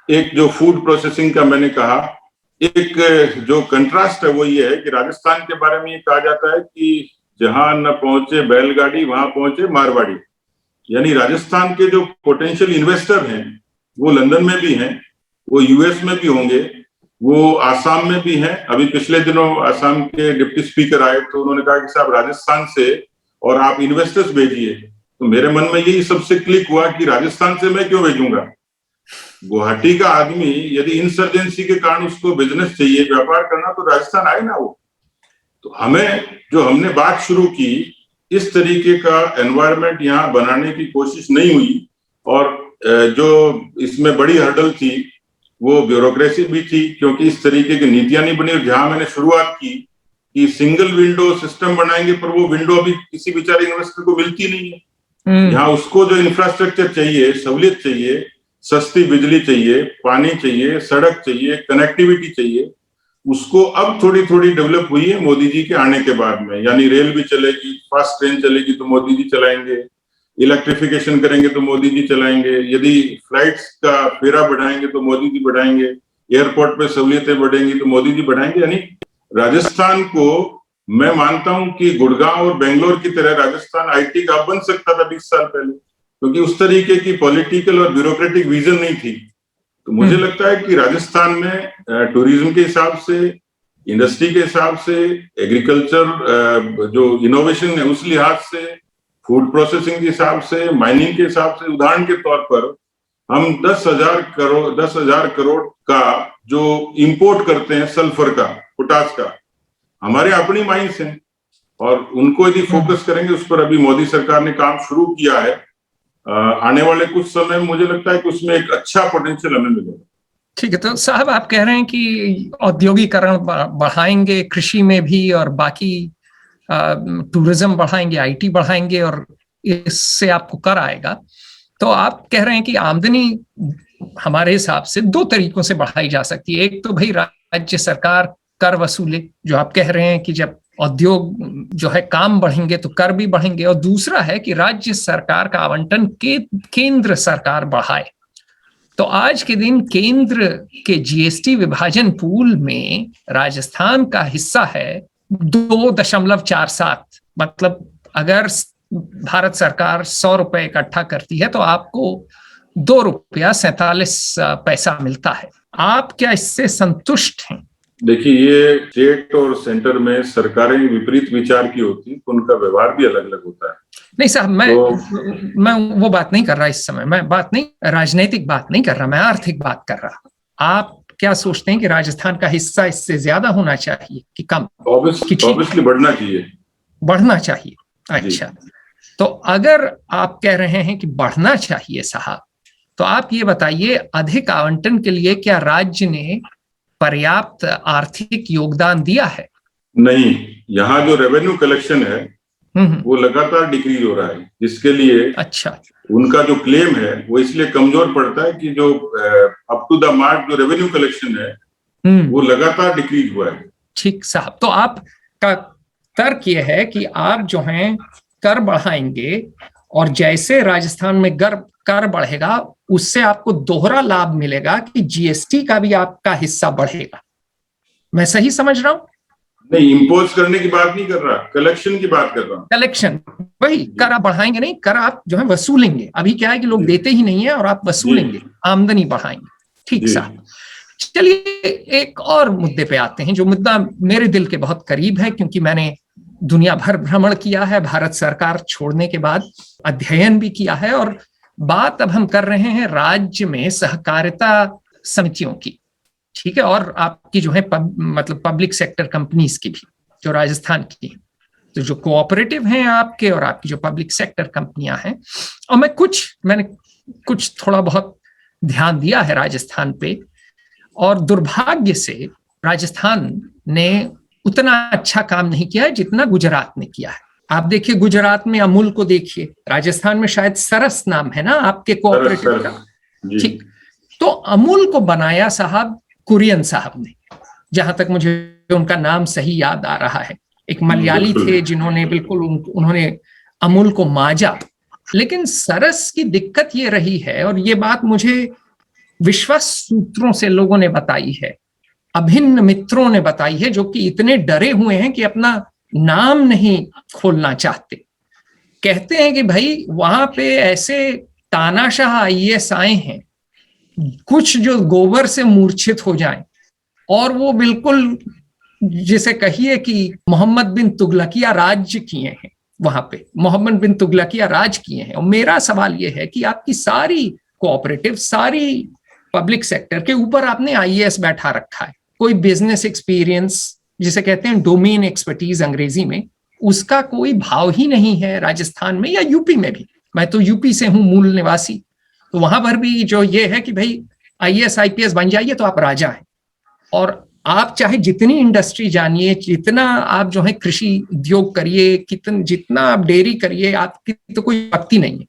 एक जो फूड प्रोसेसिंग का मैंने कहा, एक जो कंट्रास्ट है वो ये है कि राजस्थान के बारे में ये कहा जाता है कि जहां न पहुंचे बैलगाड़ी वहां पहुंचे मारवाड़ी। यानी राजस्थान के जो पोटेंशियल इन्वेस्टर हैं वो लंदन में भी हैं, वो यूएस में भी होंगे, वो आसाम में भी हैं। अभी पिछले दिनों आसाम के डिप्टी स्पीकर आए तो उन्होंने कहा कि साहब राजस्थान से और आप इन्वेस्टर्स भेजिए। तो मेरे मन में यही सबसे क्लिक हुआ कि राजस्थान से मैं क्यों भेजूंगा। गुवाहाटी का आदमी यदि इंसर्जेंसी के कारण उसको बिजनेस चाहिए, व्यापार करना, तो राजस्थान आए ना वो। तो हमने बात शुरू की, इस तरीके का एनवायरनमेंट यहाँ बनाने की कोशिश नहीं हुई और जो इसमें बड़ी हर्डल थी वो ब्यूरोक्रेसी भी थी, क्योंकि इस तरीके की नीतियां नहीं बनी। और जहां मैंने शुरुआत की कि सिंगल विंडो सिस्टम बनाएंगे, पर वो विंडो अभी किसी बेचारे इन्वेस्टर को मिलती नहीं है। यहाँ उसको जो इंफ्रास्ट्रक्चर चाहिए, सहूलियत चाहिए, सस्ती बिजली चाहिए, पानी चाहिए, सड़क चाहिए, कनेक्टिविटी चाहिए, उसको अब थोड़ी थोड़ी डेवलप हुई है मोदी जी के आने के बाद में। यानी रेल भी चलेगी, फास्ट ट्रेन चलेगी तो मोदी जी चलाएंगे, इलेक्ट्रिफिकेशन करेंगे तो मोदी जी चलाएंगे, यदि फ्लाइट्स का फेरा बढ़ाएंगे तो मोदी जी बढ़ाएंगे, एयरपोर्ट पे सहूलियतें बढ़ेंगी तो मोदी जी बढ़ाएंगे। यानी राजस्थान को मैं मानता हूं कि गुड़गांव और बेंगलोर की तरह राजस्थान आईटी का बन सकता था 20 साल पहले, क्योंकि उस तरीके की पॉलिटिकल और ब्यूरोक्रेटिक विजन नहीं थी। तो मुझे लगता है कि राजस्थान में टूरिज्म के हिसाब से, इंडस्ट्री के हिसाब से, एग्रीकल्चर जो इनोवेशन है उस लिहाज से, फूड प्रोसेसिंग के हिसाब से, माइनिंग के हिसाब से, उदाहरण के तौर पर हम 10,000 करोड़ का जो इंपोर्ट करते हैं सल्फर का, पोटाश का, हमारे अपनी माइंस हैं, और उनको यदि फोकस करेंगे उस पर, अभी मोदी सरकार ने काम शुरू किया है, आने वाले कुछ समय में मुझे लगता है कि उसमें एक अच्छा पोटेंशियल हमें मिलेगा। ठीक है, तो साहब आप कह रहे हैं कि औद्योगिकरण बढ़ाएंगे कृषि में भी, और बाकी टूरिज्म बढ़ाएंगे, आईटी बढ़ाएंगे, और इससे आपको कर आएगा। तो आप कह रहे हैं कि आमदनी हमारे हिसाब से दो तरीकों से बढ़ाई जा सकती है। एक तो भाई राज्य सरकार कर वसूले, जो आप कह रहे हैं कि जब उद्योग जो है काम बढ़ेंगे तो कर भी बढ़ेंगे, और दूसरा है कि राज्य सरकार का आवंटन केंद्र सरकार बढ़ाए। तो आज के दिन केंद्र के जीएसटी विभाजन पूल में राजस्थान का हिस्सा है 2.47। मतलब अगर भारत सरकार 100 रुपए इकट्ठा करती है तो आपको 2.47 रुपया मिलता है। आप क्या इससे संतुष्ट हैं? देखिए, ये स्टेट और सेंटर में सरकारें विपरीत विचार की होती, तो उनका व्यवहार भी अलग अलग होता है। नहीं साहब, मैं वो बात नहीं कर रहा इस समय, मैं बात नहीं, राजनीतिक बात नहीं कर रहा, मैं आर्थिक बात कर रहा। आप क्या सोचते हैं कि राजस्थान का हिस्सा इससे ज्यादा होना चाहिए कि कम? ऑब्वियसली बढ़ना चाहिए। बढ़ना चाहिए, अच्छा। तो अगर आप कह रहे हैं कि बढ़ना चाहिए साहब, तो आप ये बताइए, अधिक आवंटन के लिए क्या राज्य ने पर्याप्त आर्थिक योगदान दिया है? नहीं, यहाँ जो रेवेन्यू कलेक्शन है वो लगातार डिक्रीज हो रहा है, जिसके लिए अच्छा, उनका जो क्लेम है वो इसलिए कमजोर पड़ता है कि जो अप टू द मार्क जो रेवेन्यू कलेक्शन है वो लगातार डिक्रीज हुआ है। ठीक साहब, तो आपका तर्क ये है कि आप जो हैं कर बढ़ाएंगे, और जैसे राजस्थान में कर बढ़ेगा उससे आपको दोहरा लाभ मिलेगा कि जीएसटी का भी आपका हिस्सा बढ़ेगा। मैं सही समझ रहा हूं? नहीं, इम्पोज करने की बात नहीं कर रहा, कलेक्शन की बात कर रहा हूं। कलेक्शन, वही कर आप बढ़ाएंगे नहीं, कर आप जो है वसूलेंगे। अभी क्या है कि लोग देते ही नहीं है और आप वसूलेंगे, आमदनी बढ़ाएंगे। ठीक साहब, चलिए एक और मुद्दे पे आते हैं, जो मुद्दा मेरे दिल के बहुत करीब है, क्योंकि मैंने दुनिया भर भ्रमण किया है, भारत सरकार छोड़ने के बाद अध्ययन भी किया है, और बात अब हम कर रहे हैं राज्य में सहकारिता समितियों की, ठीक है, और आपकी जो है मतलब पब्लिक सेक्टर कंपनीज की भी, जो राजस्थान की है। तो जो कोऑपरेटिव हैं आपके और आपकी जो पब्लिक सेक्टर कंपनियां हैं, और मैंने कुछ थोड़ा बहुत ध्यान दिया है राजस्थान पे, और दुर्भाग्य से राजस्थान ने उतना अच्छा काम नहीं किया है जितना गुजरात ने किया है। आप देखिए, गुजरात में अमूल को देखिए, राजस्थान में शायद सरस नाम है ना आपके कोऑपरेटिव का, ठीक। तो अमूल को बनाया साहब कुरियन साहब ने, जहां तक मुझे उनका नाम सही याद आ रहा है। एक मलयाली थे जिन्होंने बिल्कुल उन्होंने अमूल को माजा। लेकिन सरस की दिक्कत ये रही है, और ये बात मुझे विश्वास सूत्रों से लोगों ने बताई है, अभिन्न मित्रों ने बताई है, जो कि इतने डरे हुए हैं कि अपना नाम नहीं खोलना चाहते। कहते हैं कि भाई वहां पे ऐसे तानाशाह आईएएस आए हैं, कुछ जो गोबर से मूर्छित हो जाएं, और वो बिल्कुल जिसे कहिए कि मोहम्मद बिन तुगलकिया राज किए हैं, वहां पे मोहम्मद बिन तुगलकिया राज किए हैं। और मेरा सवाल ये है कि आपकी सारी कोऑपरेटिव, सारी पब्लिक सेक्टर के ऊपर आपने आईएएस बैठा रखा है, कोई बिजनेस एक्सपीरियंस जिसे कहते हैं डोमेन एक्सपर्टीज अंग्रेजी में, उसका कोई भाव ही नहीं है राजस्थान में या यूपी में भी। मैं तो यूपी से हूं, मूल निवासी, तो वहां पर भी जो ये है कि भाई आईएएस आईपीएस बन जाइए तो आप राजा हैं, और आप चाहे जितनी इंडस्ट्री जानिए, जितना आप जो है कृषि उद्योग करिए, जितना आप डेयरी करिए, आपकी तो कोई शक्ति नहीं है।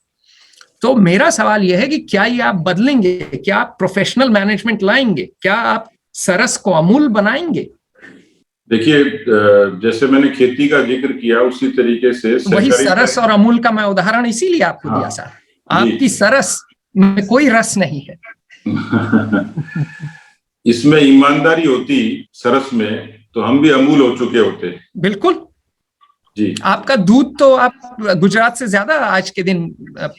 तो मेरा सवाल यह है कि क्या ये आप बदलेंगे, क्या आप प्रोफेशनल मैनेजमेंट लाएंगे, क्या आप सरस को अमूल बनाएंगे? देखिए, जैसे मैंने खेती का जिक्र किया उसी तरीके से वही सरस और अमूल का मैं उदाहरण इसीलिए आपको दिया सर। आपकी सरस में कोई रस नहीं है। इसमें ईमानदारी होती सरस में तो हम भी अमूल हो चुके होते। बिल्कुल जी। आपका दूध तो आप गुजरात से ज्यादा आज के दिन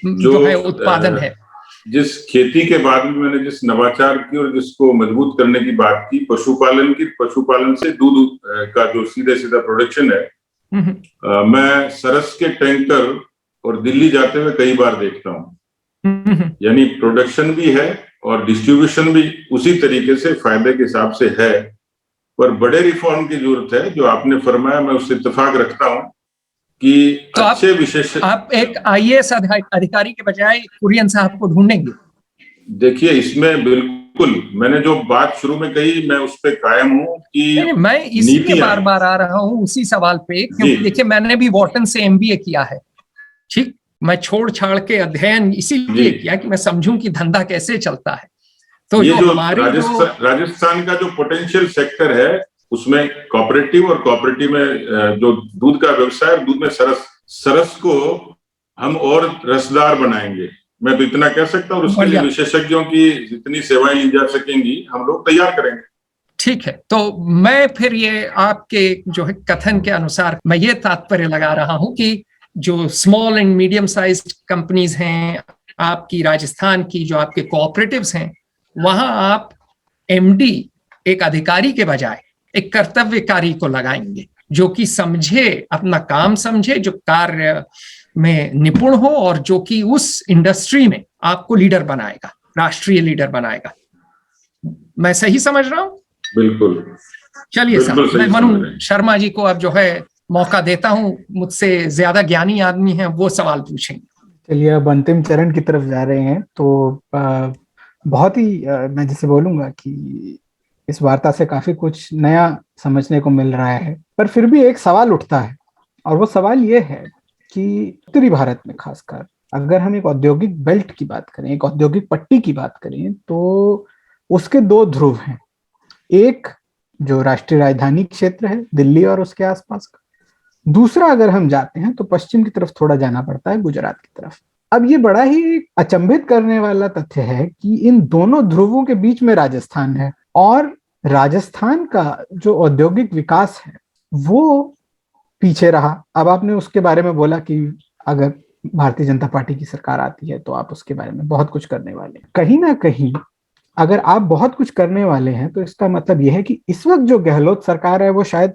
जो है उत्पादन है। जिस खेती के बाद में मैंने जिस नवाचार की और जिसको मजबूत करने की बात की, पशुपालन से दूध का जो सीधा सीधा प्रोडक्शन है, मैं सरस के टैंकर और दिल्ली जाते हुए कई बार देखता हूँ। यानी प्रोडक्शन भी है और डिस्ट्रीब्यूशन भी उसी तरीके से फायदे के हिसाब से है, पर बड़े रिफॉर्म की जरूरत है। जो आपने फरमाया मैं उससे इत्तेफाक रखता हूँ कि तो अच्छे विशेष आप एक IAS अधिकारी के बजाय कुरियन साहब को ढूंढेंगे। देखिए, इसमें बिल्कुल मैंने जो बात शुरू में कही मैं उस पर कायम हूँ कि मैं इसलिए बार बार आ रहा हूँ उसी सवाल पे, क्योंकि देखिए मैंने भी वॉर्टन से MBA किया है। ठीक, मैं छोड़ छाड़ के अध्ययन इसीलिए किया कि मैं समझूं कि धंधा कैसे चलता है। तो ये जो राजस्थान का जो पोटेंशियल सेक्टर है उसमें कोऑपरेटिव और कोऑपरेटिव में जो दूध का व्यवसाय और दूध में सरस को हम और रसदार बनाएंगे। मैं तो इतना कह सकता हूँ, और उसके लिए विशेषज्ञों की जितनी सेवाएं ली जा सकेंगी हम लोग तैयार करेंगे। ठीक है, तो मैं फिर ये आपके जो है कथन के अनुसार मैं ये तात्पर्य लगा रहा हूं कि जो small and medium sized companies हैं आपकी राजस्थान की, जो आपके कोऑपरेटिव्स हैं, वहां आप MD एक अधिकारी के बजाय एक कर्तव्यकारी को लगाएंगे जो कि समझे, अपना काम समझे, जो कार्य में निपुण हो और जो कि उस इंडस्ट्री में आपको लीडर बनाएगा, राष्ट्रीय लीडर बनाएगा। मैं सही समझ रहा हूं? बिल्कुल। चलिए साहब, मैं मनु शर्मा जी को अब जो है मौका देता हूं, मुझसे ज्यादा ज्ञानी आदमी हैं, वो सवाल पूछेंगे। चलिए, अब अंतिम चरण की तरफ जा रहे हैं। तो बहुत ही मैं जैसे बोलूंगा कि इस वार्ता से काफी कुछ नया समझने को मिल रहा है, पर फिर भी एक सवाल उठता है, और वो सवाल ये है कि उत्तरी भारत में खासकर अगर हम एक औद्योगिक बेल्ट की बात करें, एक औद्योगिक पट्टी की बात करें, तो उसके दो ध्रुव हैं। एक जो राष्ट्रीय राजधानी क्षेत्र है दिल्ली और उसके आसपास का, दूसरा अगर हम जाते हैं तो पश्चिम की तरफ थोड़ा जाना पड़ता है, गुजरात की तरफ। अब ये बड़ा ही अचंभित करने वाला तथ्य है कि इन दोनों ध्रुवों के बीच में राजस्थान है, और राजस्थान का जो औद्योगिक विकास है वो पीछे रहा। अब आपने उसके बारे में बोला कि अगर भारतीय जनता पार्टी की सरकार आती है तो आप उसके बारे में बहुत कुछ करने वाले हैं। कहीं ना कहीं अगर आप बहुत कुछ करने वाले हैं तो इसका मतलब यह है कि इस वक्त जो गहलोत सरकार है वो शायद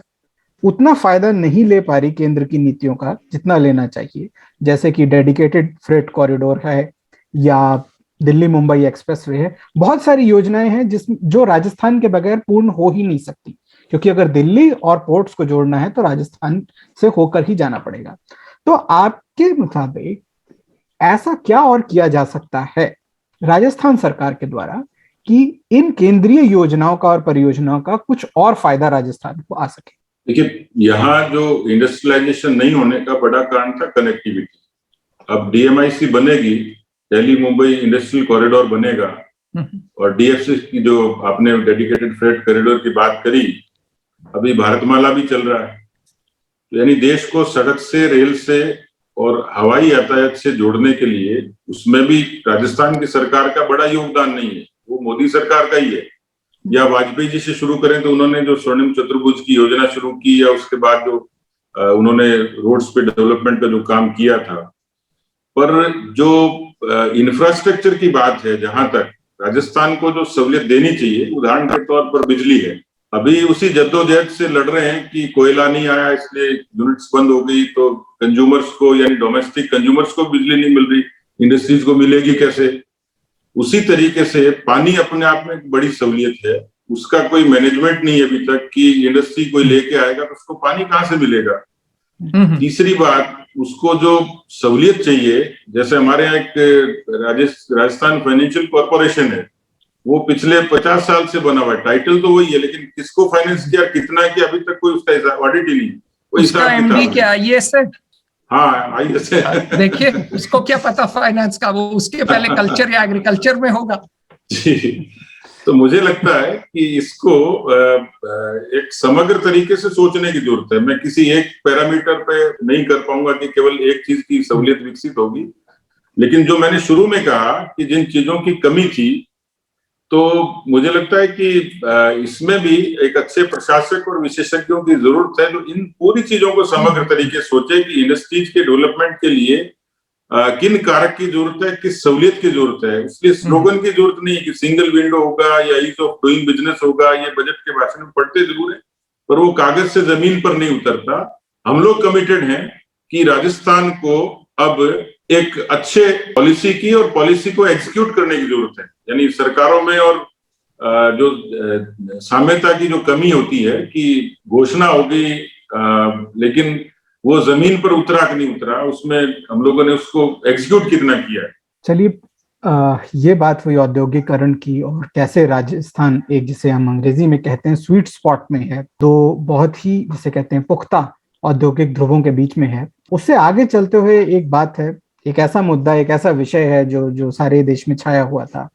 उतना फायदा नहीं ले पा रही केंद्र की नीतियों का जितना लेना चाहिए, जैसे कि डेडिकेटेड फ्रेट कॉरिडोर है या दिल्ली मुंबई एक्सप्रेसवे है। बहुत सारी योजनाएं हैं जो राजस्थान के बगैर पूर्ण हो ही नहीं सकती, क्योंकि अगर दिल्ली और पोर्ट्स को जोड़ना है तो राजस्थान से होकर ही जाना पड़ेगा। तो आपके मुताबिक ऐसा क्या और किया जा सकता है राजस्थान सरकार के द्वारा कि इन केंद्रीय योजनाओं का और परियोजनाओं का कुछ और फायदा राजस्थान को आ सके? देखिए, यहाँ जो इंडस्ट्रियलाइजेशन नहीं होने का बड़ा कारण था कनेक्टिविटी। अब DMIC बनेगी, दिल्ली मुंबई इंडस्ट्रियल कॉरिडोर बनेगा, और DFC की जो आपने डेडिकेटेड फ्रेट कॉरिडोर की बात करी, अभी भारतमाला भी चल रहा है। तो यानी देश को सड़क से, रेल से और हवाई यातायात से जोड़ने के लिए उसमें भी राजस्थान की सरकार का बड़ा योगदान नहीं है, वो मोदी सरकार का ही है। या वाजपेयी जी से शुरू करें तो उन्होंने जो स्वर्णिम चतुर्भुज की योजना शुरू की, या उसके बाद जो उन्होंने रोड्स पे डेवलपमेंट का जो काम किया था, पर जो इंफ्रास्ट्रक्चर की बात है, जहां तक राजस्थान को जो सहूलियत देनी चाहिए, उदाहरण के तौर पर बिजली है। अभी उसी जद्दोजहद से लड़ रहे हैं कि कोयला नहीं आया इसलिए यूनिट्स बंद हो गई, तो कंज्यूमर्स को, यानी डोमेस्टिक कंज्यूमर्स को बिजली नहीं मिल रही, इंडस्ट्रीज को मिलेगी कैसे? उसी तरीके से पानी अपने आप में एक बड़ी सहूलियत है, उसका कोई मैनेजमेंट नहीं है अभी तक कि इंडस्ट्री कोई लेके आएगा तो उसको पानी कहाँ से मिलेगा। तीसरी बात, उसको जो सहूलियत चाहिए, जैसे हमारे यहाँ एक राजस्थान फाइनेंशियल कॉर्पोरेशन है, वो पिछले 50 साल से बना हुआ है, टाइटल तो वही है, लेकिन किसको फाइनेंस किया, कितना किया, अभी तक कोई उसका ऑडिट ही नहीं, कोई उसका एमडी क्या आईएएस है? हाँ आईएएस है। देखिए उसको क्या पता फाइनेंस का, वो उसके पहले कल्चर या एग्रीकल्चर में होगा। जी, तो मुझे लगता है कि इसको एक समग्र तरीके से सोचने की जरूरत है। मैं किसी एक पैरामीटर पे नहीं कर पाऊंगा कि केवल एक चीज की सहूलियत विकसित होगी, लेकिन जो मैंने शुरू में कहा कि जिन चीजों की कमी थी, तो मुझे लगता है कि इसमें भी एक अच्छे प्रशासक और विशेषज्ञों की जरूरत है जो इन पूरी चीजों को समग्र तरीके से सोचे कि इंडस्ट्रीज के डेवलपमेंट के लिए किन कारक की जरूरत है, किस सहूलियत की जरूरत है। इसलिए स्लोगन की जरूरत नहीं कि सिंगल विंडो होगा या ईज ऑफ डूइंग बिजनेस होगा, ये बजट के भाषण में पढ़ते जरूर है पर वो कागज से जमीन पर नहीं उतरता। हम लोग कमिटेड हैं कि राजस्थान को अब एक अच्छे पॉलिसी की और पॉलिसी को एग्जीक्यूट करने की जरूरत है। यानी सरकारों में और जो साम्यता की जो कमी होती है कि घोषणा होगी लेकिन वो जमीन पर उतरा कि नहीं उतरा, उसमें हम लोगों ने उसको एग्जीक्यूट कितना किया है। चलिए ये बात हुई औद्योगिकरण की और कैसे राजस्थान एक, जिसे हम अंग्रेजी में कहते हैं स्वीट स्पॉट में है, दो बहुत ही जिसे कहते हैं पुख्ता औद्योगिक ध्रुवों के बीच में है। उससे आगे चलते हुए एक बात है, एक ऐसा मुद्दा, एक ऐसा विषय है जो सारे देश में छाया हुआ था,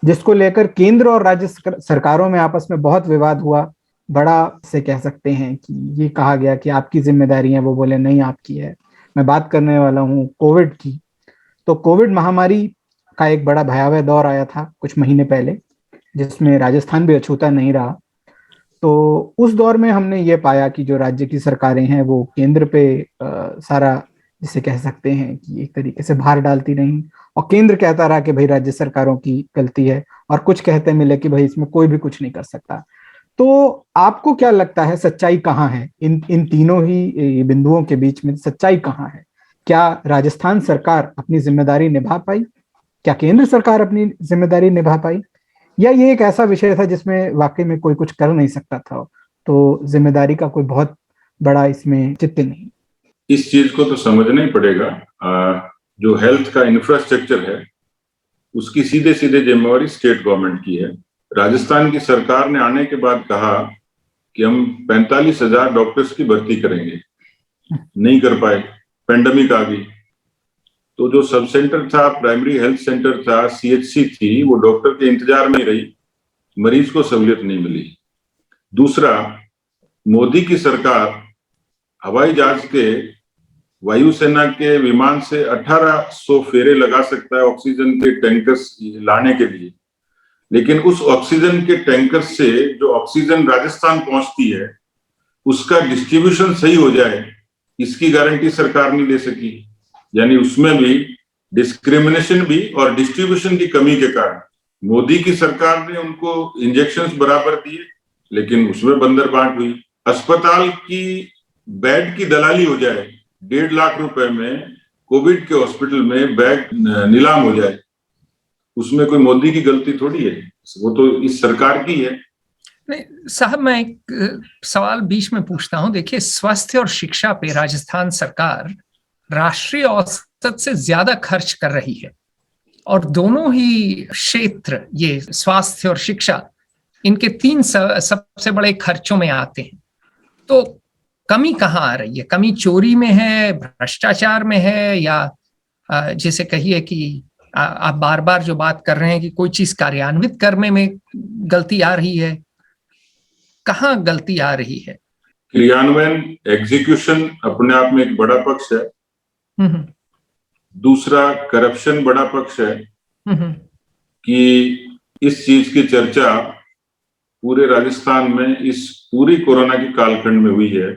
जिसको लेकर केंद्र और राज्य सरकारों में आपस में बहुत विवाद हुआ। बड़ा से कह सकते हैं कि ये कहा गया कि आपकी जिम्मेदारी है, वो बोले नहीं आपकी है। मैं बात करने वाला हूँ कोविड की। तो कोविड महामारी का एक बड़ा भयावह दौर आया था कुछ महीने पहले, जिसमें राजस्थान भी अछूता नहीं रहा। तो उस दौर में हमने ये पाया कि जो राज्य की सरकारें हैं वो केंद्र पे सारा जिसे कह सकते हैं कि एक तरीके से भार डालती रही, और केंद्र कहता रहा कि भाई राज्य सरकारों की गलती है, और कुछ कहते मिले कि भाई इसमें कोई भी कुछ नहीं कर सकता। तो आपको क्या लगता है सच्चाई कहाँ है इन तीनों ही बिंदुओं के बीच में? सच्चाई कहाँ है? क्या राजस्थान सरकार अपनी जिम्मेदारी निभा पाई? क्या केंद्र सरकार अपनी जिम्मेदारी निभा पाई? या ये एक ऐसा विषय था जिसमें वाकई में कोई कुछ कर नहीं सकता था, तो जिम्मेदारी का कोई बहुत बड़ा इसमें चित्त नहीं? इस चीज को तो समझना ही पड़ेगा। जो हेल्थ का इंफ्रास्ट्रक्चर है उसकी सीधे सीधे जिम्मेवारी स्टेट गवर्नमेंट की है। राजस्थान की सरकार ने आने के बाद कहा कि हम 45,000 डॉक्टर्स की भर्ती करेंगे, नहीं कर पाए, पेंडेमिक आ गई। तो जो सब सेंटर था, प्राइमरी हेल्थ सेंटर था, सीएचसी थी, वो डॉक्टर के इंतजार में रही, मरीज को सहूलियत नहीं मिली। दूसरा, मोदी की सरकार हवाई जहाज के, वायुसेना के विमान से 1800 फेरे लगा सकता है ऑक्सीजन के टैंकर्स लाने के लिए, लेकिन उस ऑक्सीजन के टैंकर से जो ऑक्सीजन राजस्थान पहुंचती है उसका डिस्ट्रीब्यूशन सही हो जाए, इसकी गारंटी सरकार नहीं दे सकी। यानी उसमें भी डिस्क्रिमिनेशन भी और डिस्ट्रीब्यूशन की कमी के कारण मोदी की सरकार ने उनको इंजेक्शंस बराबर दिए, लेकिन उसमें बंदर बांट हुई। अस्पताल की बेड की दलाली हो जाए, 1.5 लाख रुपए में कोविड के हॉस्पिटल में बेड नीलाम हो जाए, उसमें कोई मोदी की गलती थोड़ी है, वो तो इस सरकार की है। नहीं साहब, मैं एक सवाल बीच में पूछता हूं। देखिए, स्वास्थ्य और शिक्षा पे राजस्थान सरकार राष्ट्रीय औसत से ज्यादा खर्च कर रही है, और दोनों ही क्षेत्र, ये स्वास्थ्य और शिक्षा, इनके 3 सबसे बड़े खर्चों में आते हैं। तो कमी कहाँ आ रही है? कमी चोरी में है, भ्रष्टाचार में है, या जैसे कहिए कि आप बार बार जो बात कर रहे हैं कि कोई चीज कार्यान्वित करने में गलती आ रही है, कहाँ गलती आ रही है? क्रियान्वयन, एग्जीक्यूशन अपने आप में एक बड़ा पक्ष है। दूसरा, करप्शन बड़ा पक्ष है कि इस चीज की चर्चा पूरे राजस्थान में इस पूरी कोरोना की कालखंड में हुई है।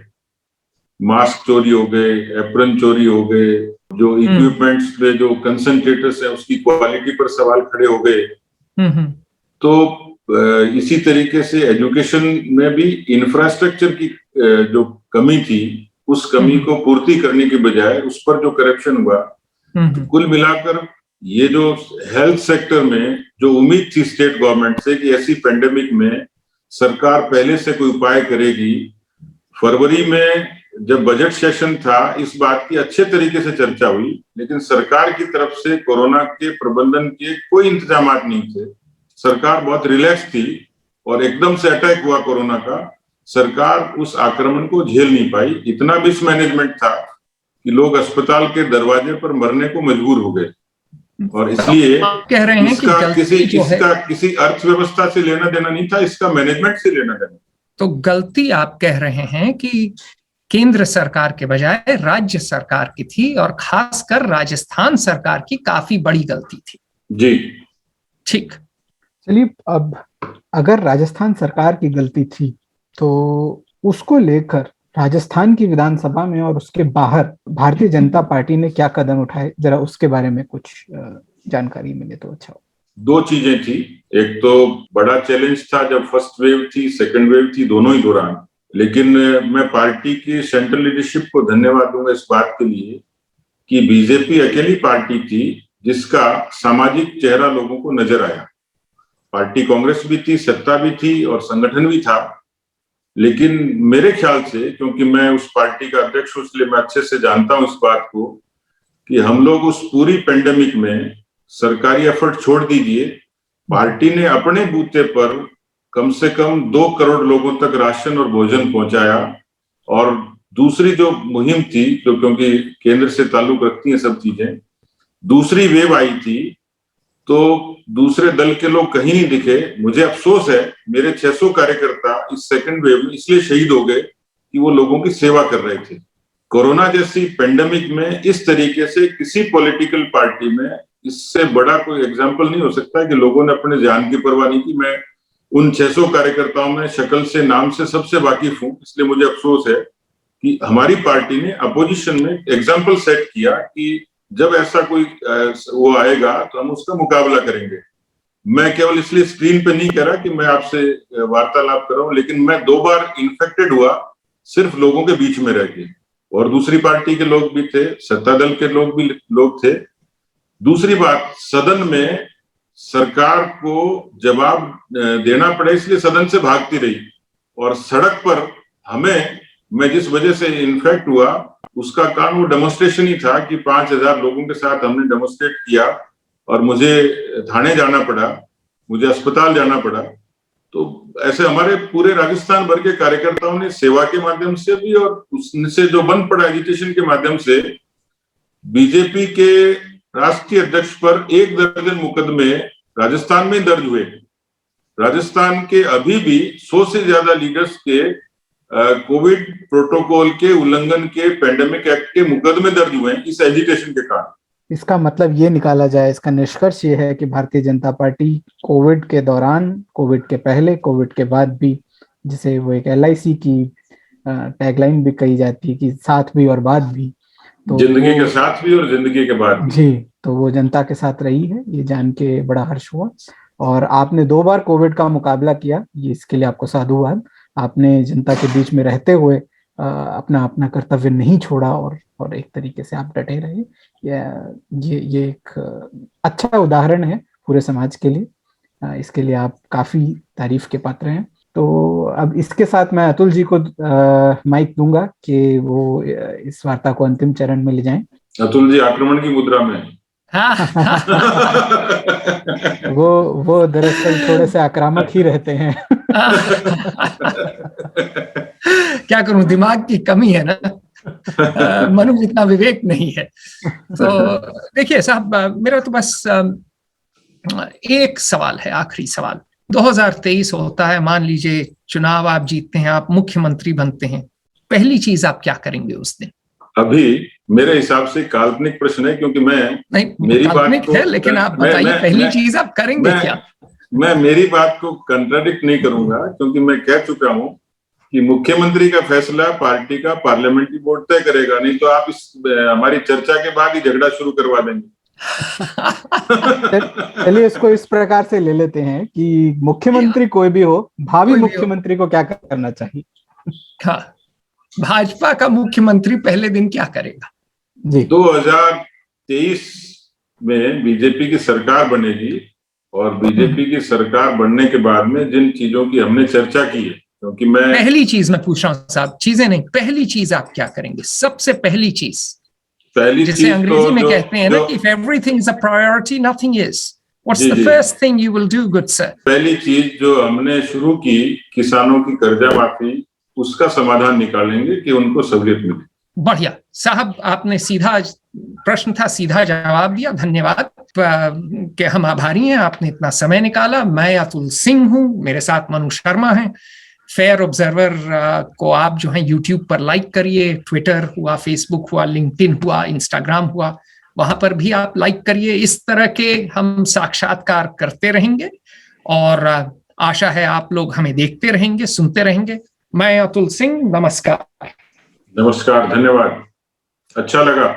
मास्क चोरी हो गए, एप्रन चोरी हो गए, जो इक्विपमेंट्स पे जो कंसंट्रेटर्स है उसकी क्वालिटी पर सवाल खड़े हो गए। तो इसी तरीके से एजुकेशन में भी इंफ्रास्ट्रक्चर की जो कमी थी, उस कमी को पूर्ति करने के बजाय उस पर जो करप्शन हुआ, तो कुल मिलाकर ये जो हेल्थ सेक्टर में जो उम्मीद थी स्टेट गवर्नमेंट से कि ऐसी पेंडेमिक में सरकार पहले से कोई उपाय करेगी, फरवरी में जब बजट सेशन था इस बात की अच्छे तरीके से चर्चा हुई, लेकिन सरकार की तरफ से कोरोना के प्रबंधन के कोई इंतजाम नहीं थे। सरकार बहुत रिलैक्स थी और एकदम से अटैक हुआ कोरोना का, सरकार उस आक्रमण को झेल नहीं पाई। इतना मिसमैनेजमेंट था कि लोग अस्पताल के दरवाजे पर मरने को मजबूर हो गए, और इसलिए कह रहे हैं कि इसका किसी अर्थव्यवस्था से लेना देना नहीं था, इसका मैनेजमेंट से लेना देना। तो गलती आप कह रहे हैं कि केंद्र सरकार के बजाय राज्य सरकार की थी, और खासकर राजस्थान सरकार की काफी बड़ी गलती थी। जी ठीक। चलिए, अब अगर राजस्थान सरकार की गलती थी तो उसको लेकर राजस्थान की विधानसभा में और उसके बाहर भारतीय जनता पार्टी ने क्या कदम उठाए, जरा उसके बारे में कुछ जानकारी मिले तो अच्छा हो। दो चीजें थी। एक तो बड़ा चैलेंज था जब फर्स्ट वेव थी, सेकंड वेव थी, दोनों ही दौरान। लेकिन मैं पार्टी की सेंट्रल लीडरशिप को धन्यवाद दूंगा इस बात के लिए कि बीजेपी अकेली पार्टी थी जिसका सामाजिक चेहरा लोगों को नजर आया। पार्टी कांग्रेस भी थी, सत्ता भी थी और संगठन भी था, लेकिन मेरे ख्याल से, क्योंकि मैं उस पार्टी का अध्यक्ष हूं इसलिए मैं अच्छे से जानता हूं इस बात को, कि हम लोग उस पूरी पेंडेमिक में सरकारी एफर्ट छोड़ दीजिए, पार्टी ने अपने बूते पर कम से कम 2 करोड़ लोगों तक राशन और भोजन पहुंचाया। और दूसरी जो मुहिम थी, जो क्योंकि केंद्र से ताल्लुक रखती है सब चीजें, दूसरी वेव आई थी तो दूसरे दल के लोग कहीं नहीं दिखे। मुझे अफसोस है, मेरे 600 कार्यकर्ता इस सेकंड वेव में इसलिए शहीद हो गए कि वो लोगों की सेवा कर रहे थे। कोरोना जैसी पेंडेमिक में इस तरीके से किसी पॉलिटिकल पार्टी में इससे बड़ा कोई एग्जाम्पल नहीं हो सकता कि लोगों ने अपने जान की परवाह नहीं की। मैं उन 600 कार्यकर्ताओं में शक्ल से, नाम से सबसे वाकिफ हूं, इसलिए मुझे अफसोस है कि हमारी पार्टी ने अपोजिशन में एग्जाम्पल सेट किया कि जब ऐसा कोई वो आएगा तो हम उसका मुकाबला करेंगे। मैं केवल इसलिए स्क्रीन पे नहीं कह रहा कि मैं आपसे वार्तालाप कर रहा हूं, लेकिन मैं 2 बार इन्फेक्टेड हुआ सिर्फ लोगों के बीच में रह के, और दूसरी पार्टी के लोग भी थे, सत्ता दल के लोग थे। दूसरी बात, सदन में सरकार को जवाब देना पड़े इसलिए सदन से भागती रही, और सड़क पर मैं जिस वजह से इन्फेक्ट हुआ उसका कारण वो डेमोन्स्ट्रेशन ही था कि 5000 लोगों के साथ हमने डेमोन्स्ट्रेट किया और मुझे थाने जाना पड़ा, मुझे अस्पताल जाना पड़ा। तो ऐसे हमारे पूरे राजस्थान भर के कार्यकर्ताओं ने सेवा के माध्यम से भी और उससे जो बन पड़ा एजिटेशन के माध्यम से बीजेपी के राष्ट्रीय अध्यक्ष पर 1 दर्जन मुकदमे राजस्थान में दर्ज हुए। राजस्थान के अभी भी 100 से ज्यादा लीडर्स के कोविड प्रोटोकॉल के उल्लंघन के, पेंडेमिक एक्ट के मुकदमे दर्ज हुए इस एजिटेशन के कारण। इसका मतलब ये निकाला जाए, इसका निष्कर्ष ये है कि भारतीय जनता पार्टी कोविड के दौरान, कोविड के पहले, कोविड के बाद भी, जिसे वो एक LIC की टैगलाइन भी कही जाती है कि साथ भी और बाद भी, तो जिंदगी के साथ भी और जिंदगी के बाद भी। जी, तो वो जनता के साथ रही है, ये जान के बड़ा हर्ष हुआ। और आपने 2 बार कोविड का मुकाबला किया, ये इसके लिए आपको साधुवाद। आपने जनता के बीच में रहते हुए अपना कर्तव्य नहीं छोड़ा और एक तरीके से आप डटे रहे। ये एक अच्छा उदाहरण है पूरे समाज के लिए। इसके लिए आप काफी तारीफ के पात्र हैं। तो अब इसके साथ मैं अतुल जी को माइक दूंगा कि वो इस वार्ता को अंतिम चरण में ले जाएं। अतुल जी आक्रमण की मुद्रा में वो दरअसल थोड़े से आक्रामक ही रहते हैं। क्या करूं, दिमाग की कमी है ना, मनु इतना विवेक नहीं है। तो देखिए साहब, मेरा तो बस एक सवाल है, आखिरी सवाल। 2023 होता है, मान लीजिए चुनाव आप जीतते हैं, आप मुख्यमंत्री बनते हैं, पहली चीज आप क्या करेंगे उस दिन? अभी मेरे हिसाब से काल्पनिक प्रश्न है, क्योंकि मेरी बात है, लेकिन आप बताइए पहली चीज आप करेंगे क्या? मैं मेरी बात को कंट्राडिक्ट नहीं करूंगा, क्योंकि मैं कह चुका हूं कि मुख्यमंत्री का फैसला पार्टी का पार्लियामेंट्री बोर्ड तय करेगा, नहीं तो आप इस हमारी चर्चा के बाद ही झगड़ा शुरू करवा देंगे। चलिए इसको इस प्रकार से ले लेते हैं कि मुख्यमंत्री कोई भी हो, भावी मुख्यमंत्री को क्या करना चाहिए? हाँ, भाजपा का मुख्यमंत्री पहले दिन क्या करेगा? जी, 2023 में बीजेपी की सरकार बनेगी, और बीजेपी की सरकार बनने के बाद में जिन चीजों की हमने चर्चा की है, क्योंकि पहली चीज मैं पूछ रहा हूँ साहब, चीजें नहीं, पहली चीज आप क्या करेंगे? सबसे पहली चीज, जिसे अंग्रेजी में कहते हैं ना कि if everything is a priority, nothing is. What's ji, the ji. first thing you will do, good sir? पहली चीज जो हमने शुरू की, किसानों की कर्जा माफी, उसका समाधान निकालेंगे कि उनको सहूलियत मिले। बढ़िया साहब, आपने सीधा प्रश्न था, सीधा जवाब दिया। धन्यवाद कि हम आभारी हैं, आपने इतना समय निकाला। मैं अतुल सिंह हूं, मेरे साथ मनु शर्मा हैं। फेयर ऑब्जर्वर को आप जो है यूट्यूब पर लाइक करिए, ट्विटर हुआ, फेसबुक हुआ, लिंक्डइन हुआ, इंस्टाग्राम हुआ, वहां पर भी आप लाइक करिए। इस तरह के हम साक्षात्कार करते रहेंगे और आशा है आप लोग हमें देखते रहेंगे, सुनते रहेंगे। मैं अतुल सिंह, नमस्कार। नमस्कार, धन्यवाद, अच्छा लगा।